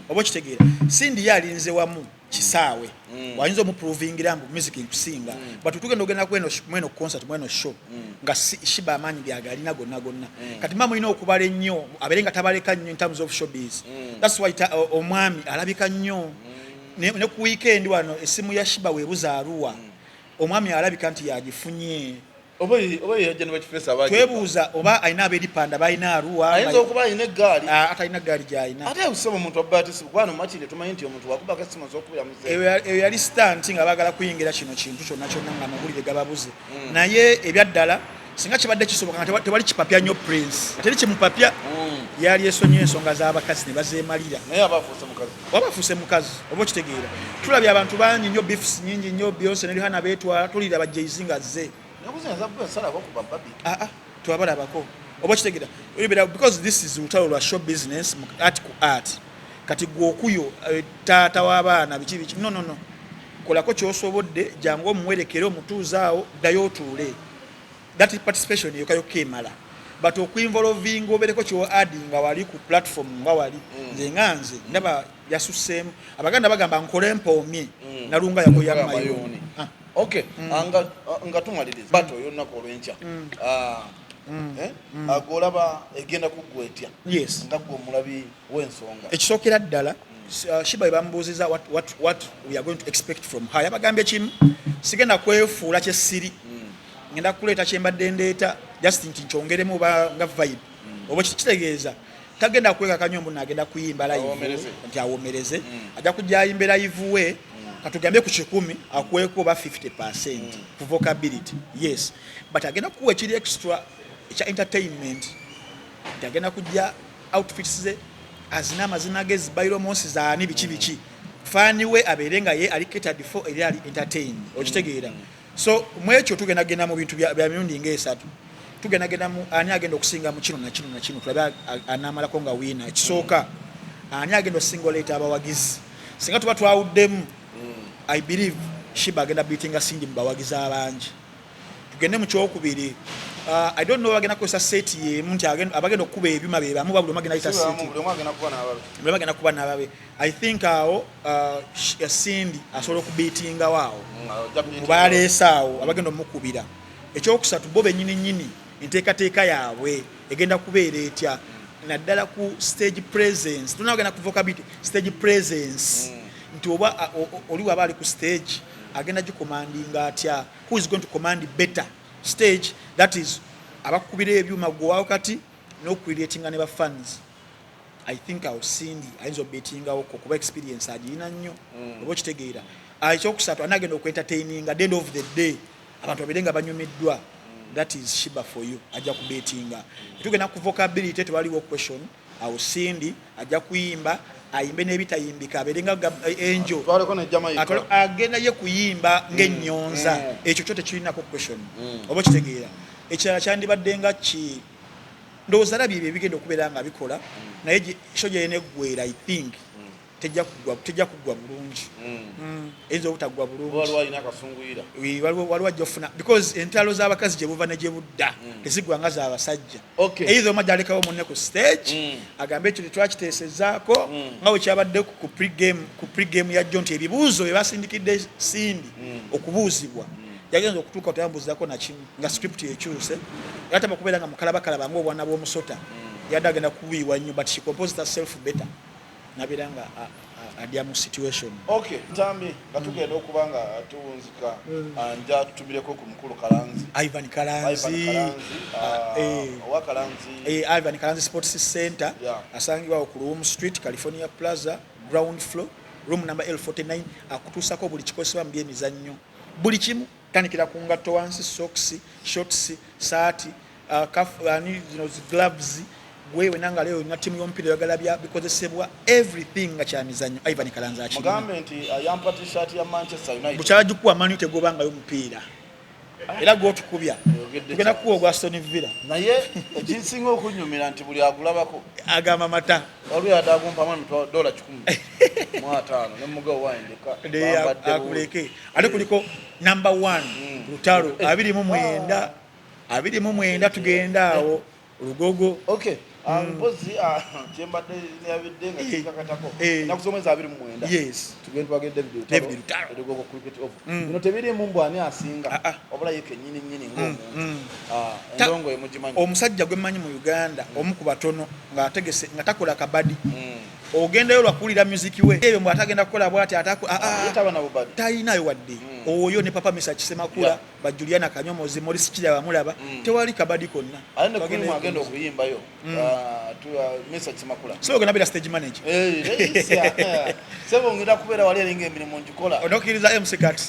oba kitegeera Cindy yalinze wamu kisaawe wayinza omuprovingira mbu music nkusinga but tugenda ogenda mweno concert mweno show nga Shiba amanyi byagalina gonna kati mama ina okubala ennyo aberenga tabaleka nnyo in terms of showbiz that's why omwami alabika nnyo ne ku weekend wano esimu ya Shiba webuza aruwa omwami alabika nti yagifunye oba yajja bakifesa abaje twebuuza oba ayina ab'eripanda balina aruwa ayinza okuba ayina eggaali atalina ggaali gy'ayina ate usoma omuntu abatisi kwano makine tumanyi nti omuntu wakuba akasima z'okubira muze eyo yali stand nga baagala kuyingira kino kintu kyonna nga amawulire gababuze naye ebyaddala singa kibadde kisoboka nga tewali kipapya nnyo Prince teri kimupapya yali esonye ensonga z'abakazi ne bazeemalira naye abafuuse mukazi oba okitegeera tulabye abantu bangi nnyo beefs nyingi nnyo Beyonce ne Rihanna beetwala tulira ba Jay-Z nga zze twabalabako obakitegera because this is utalo lwa show business art ku art kati gwokuyo taata w'abaana biki no kolako kyosobodde jangu omuwerekere omutuuzaawo ddayo otuule that participation yokayo kemala but okuinvolvinga obereko kyo adding wali ku platform nga wali nze nganze ndaba yasuseemu abaganda bagamba nkole mpoomye nalunga yakoya mayoni okay nga tumaliriza bato yonna ko lwencha agolaba egenda kugwetya yes nga gwo mulabi w'ensonga ekisookera ddala Shiba bambuziza what we are going to expect from her yabagambye kimu sigenda kwefuula kye siri ngenda kuleeta kyembadde ndeeta just nkyongeremu nga vibe oba kitegeeza tagenda kweka kanyombo nagenda kuyimba live nti awomereze ajja kujja ayimba live we katugambye ku 10 akweko ba 50% ku vocability yes but agenda kuwa ekiri extra ekya entertainment agenda kujja outfits ze azina amazina ge zibayiro monsi zaani biki fani we aberenga ye ali catered for ali entertain okitegeera so mwekyo tugenda mu bintu bya mirundi ng'esatu tugenda mu ani agenda okusinga mu kino na kino tulaba anamala ko nga wina ekisooka ani agenda osingo leta abawagizi singa tuba twawuddemu I believe Shiba agenda beatinga Cindy mu bawagizi abangi tugende mu kyokubiri I don't know agenda kosa set ye muntu abagenda okuba ebyuma be bamu babulu magenda ita set bwe magenda kuba nababe I think awo Cindy asobola okubeatinga waawo mubalesaawo abagenda omukubira ekyokusatu bobe nyini enteekateeka yaabwe egenda kubeera etya naddala ku stage presence tunagenda ku vocability stage presence nti oba oli waba ali ku stage agenda gicommandinga atya who is going to command better stage that is abakubira ebyuma gwawo kati no creating ne ba fans I think I've seen ayinza obetinga okko kuba experience agina nnyo obo kitegeera ekyokusatu anagenda okwentertaining at the end of the day abantu aberenga banyumiddwa that is Shiba for you ajja kubetinga tugenda ku vocability tewaliwo question I've seen ajja kuyimba ayimbe nebitayimbika aberenga angel agenda ye kuyimba ng'ennyonza ekyo kyote kirina ko question obo kitegeera ekirala kyandibadde nga ki ndowooza labye ebyo bigenda okubeera nga bikola naye shoje yeneggwera I think tejja kuggwa bulungi eyinza obutaggwa bulungi waliwo ajja ofuna because entalo z'abakazi gye buva ne gye budda teziggwanga z'abasajja eyinza omajja alekawo munne ku stage agambe ekyo tetwakiteesezaako nga bwe kyabadde ku pre-game ya John nti ebibuuzo bye basindikidde Cindy okubuuzibwa yagenza okutuuka otayambuuzako nakimu nga script ekyuse yatama kubeera nga mukalabakalaba ng'obwana bw'omusota yadde agenda kubiibwa nnyo but she composed herself better nabeera nga adya mu situation Ntambi nga tugenda okuba nga tuwunzika nja tutumireko ku mukulu Kalanzi Ivan Kalanzi Sports Center asangibwa ku Room Street California Plaza ground floor room number L49 akutuusako buli kikozesebwa mu byemizannyo buli kimu tandikira ku ngatto wansi socks shorts saati gloves wewe nanga leo na timu y'omupiira yagalabya bikozesebwa everything nga kyamizannyo Ivan Kalanzi akiri mugambe nti yampa t-shirt ya Manchester United bukyala kuwa Man United gobanga y'omupiira era gwotukubya tugenda kuwa ogwa Aston Villa naye ekinsinga okunyumira nti buli agulabako agamba mata olwo yatagumpa $10 mwatano ne mugawo wayindeka akuleke ate kuliko number 1 Lutalo 29 tugenda awo Lugogo mpozi kyembadde yabidde nga kikakatako nakusomeza 29 yes tugenda twagenda David Lutalo Lugogo cricket off bino tebiri mu mbwani asinga obula yeke nyini ng'omuntu endongo emugimanyi omusajja gwe mmanyi mu Uganda omu ku batono nga ategese nga takola kabadi ogendayo lwakulira music we ebyo mwatagenda kukola bwati tabana bubadi tayinayo wadde oyo ne papa Misa Kisemakula ba Juliana Kanyomozi Morris Kira bamulaba tewali kabadi konna bagenda agenda okuyimbayo Misa Kisemakula so gonna be stage manager sebo ngira kubeera wali eringa emirimu njikola onokiriza MC Cat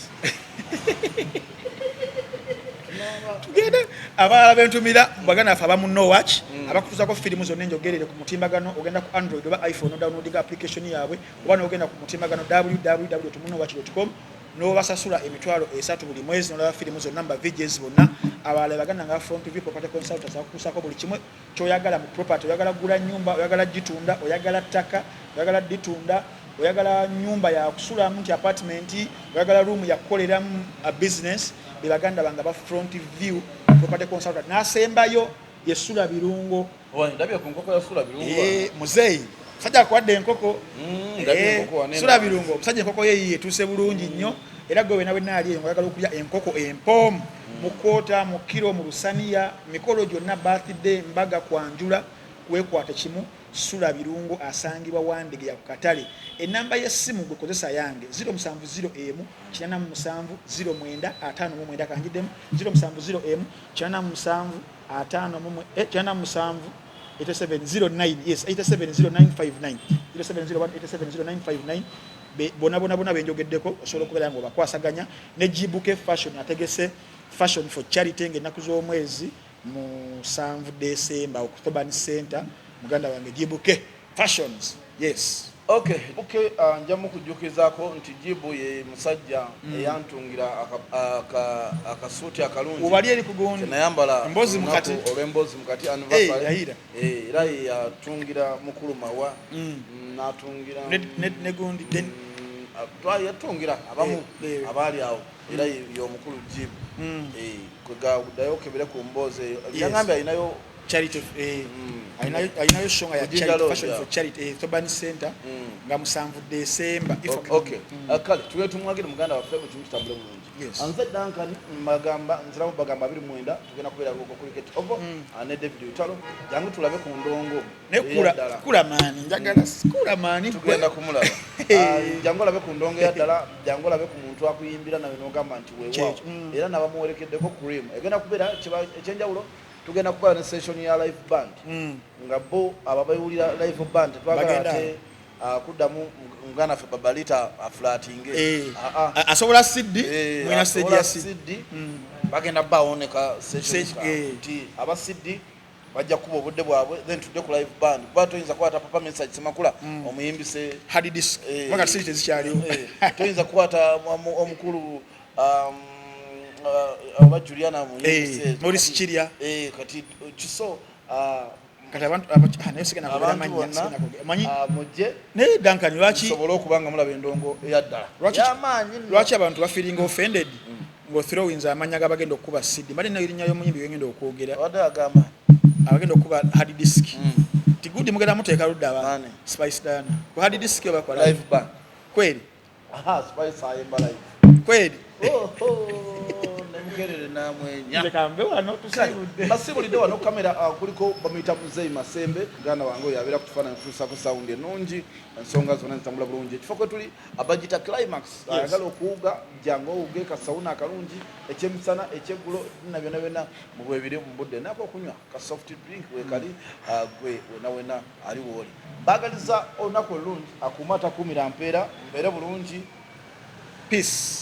tugenda abala bentumira bagana afa bamu no watch abakutuzako filimu zonna enjogerere ku mutimbagano ogenda ku Android oba iPhone downloading application yaabwe oba ogenda ku mutimbagano www.munowatch.com n'obasasula emitwalo 3 buli mwezi n'olaba firimu zonna mba VJs bonna abalala baganda nga front view property consultants akukusako buli kimwe kyoyagala mu property. Oyagala gula nyumba, oyagala gitunda, oyagala ttaka, oyagala ditunda, oyagala nyumba ya kusulamu nti apartment, oyagala room ya kukoleramu a business, baganda banga ba front view property consultant n'asembayo yesula birungo. Ndabye ku nkoko yasula birungo. Muzeyi sajja kwadde enkoko sula birungo musajja enkoko ye yetuuse bulungi nnyo era gwe wena wenali oyagala okulya enkoko empoomu mu kwota mu kiro mu lusaniya mikolo gyonna birthday mbaga kwanjula weekwate kimu sula birungo asangibwa Wandege ya kukatale. Enamba y'essimu gwe kozesa yange 070 87 09 59 kanjiddemu 070 87 59 8709 yes 870959 0701870959 bona benjogeddeko osobola okubeera ngo bakwasaganya ne Jibuke fashion ategese fashion for charity ng'ennaku z'omwezi mu 7 December Oktober Center muganda wange Jibuke fashions yes. Okay, njamu kujjukizaako nti Jibu ye musajja eyantungira akasuuti akalungi ubali eri kugondi nayambala embozi mukati olw'embozi mukati anniversary era yatungira mukulu mawa n'atungira ne gundi yatungira abamu abaali awo era y'omukulu Jibu kwegauddayo okebere ku mboozi yangambye alinayo charity ayinayo shonga ya charity fashion for charity Tobani Center nga mu 7 December okay kale tuwe tumwagire muganda wa febe kimutambule bulungi anze Duncan magamba nziramu bagamba 29 tugenda kubera ko cricket obo ane David Utalo jangu tulabe ku ndongo ne kula mani njagala kula mani tugenda kumulaba jangu labe ku ndongo ya ddala jangu labe ku muntu akuyimbira nawe nogamba nti weewa era nabamuwerekeddeko cream egenda kubera ekyenjawulo tugenda kukola ne session ya live band nga bo ababayulira live band twagala ate kuddamu ngana fe babalita aflatinge asobola CD mwina CD ya CD bagenda baoneka session ti aba CD bajja kuba obudde bwabwe then tudde ku live band kuba toyinza kwata papa message semakula omuyimbise hard disk maka CD tezikyaliwo toyinza kwata omukulu aba Juliana muyimbise Maurice Chiria kati kiso kati abantu nayesigana kubera manyi mujje ne Duncan lwaki sobola okubanga mulaba endongo eyaddala lwaki abantu bafiringa offended ngo throwings amanya gabagenda okuba CD mali nayo erinnya y'omuyimbi wengenda okwogera wadde agamba abagenda okuba hard disk tigudi mugenda muteeka ludda abantu Spice Dana ku hard disk bakola live band kweli Spice ayimba live kweli nemgerere namwenya ndekambe wano tusayudde basibulidde wano kamera kuliko bamuyita Muzeyi Masembe muganda wange oyo abeera kutufaananya kutuusaako sound ennungi ensonga zonna zitambula bulungi ekifo kwe tuli abagita climax ayagala okuwuga jangu owuge kasawuna akalungi ekyemisana ekyeggulo na byonna byonna mu bwebiri mu budde nako okunywa ka soft drink wekali gwe wena ali wooli baagaliza olunaku olulungi akuuma atakuumira mpeera mbeere bulungi peace.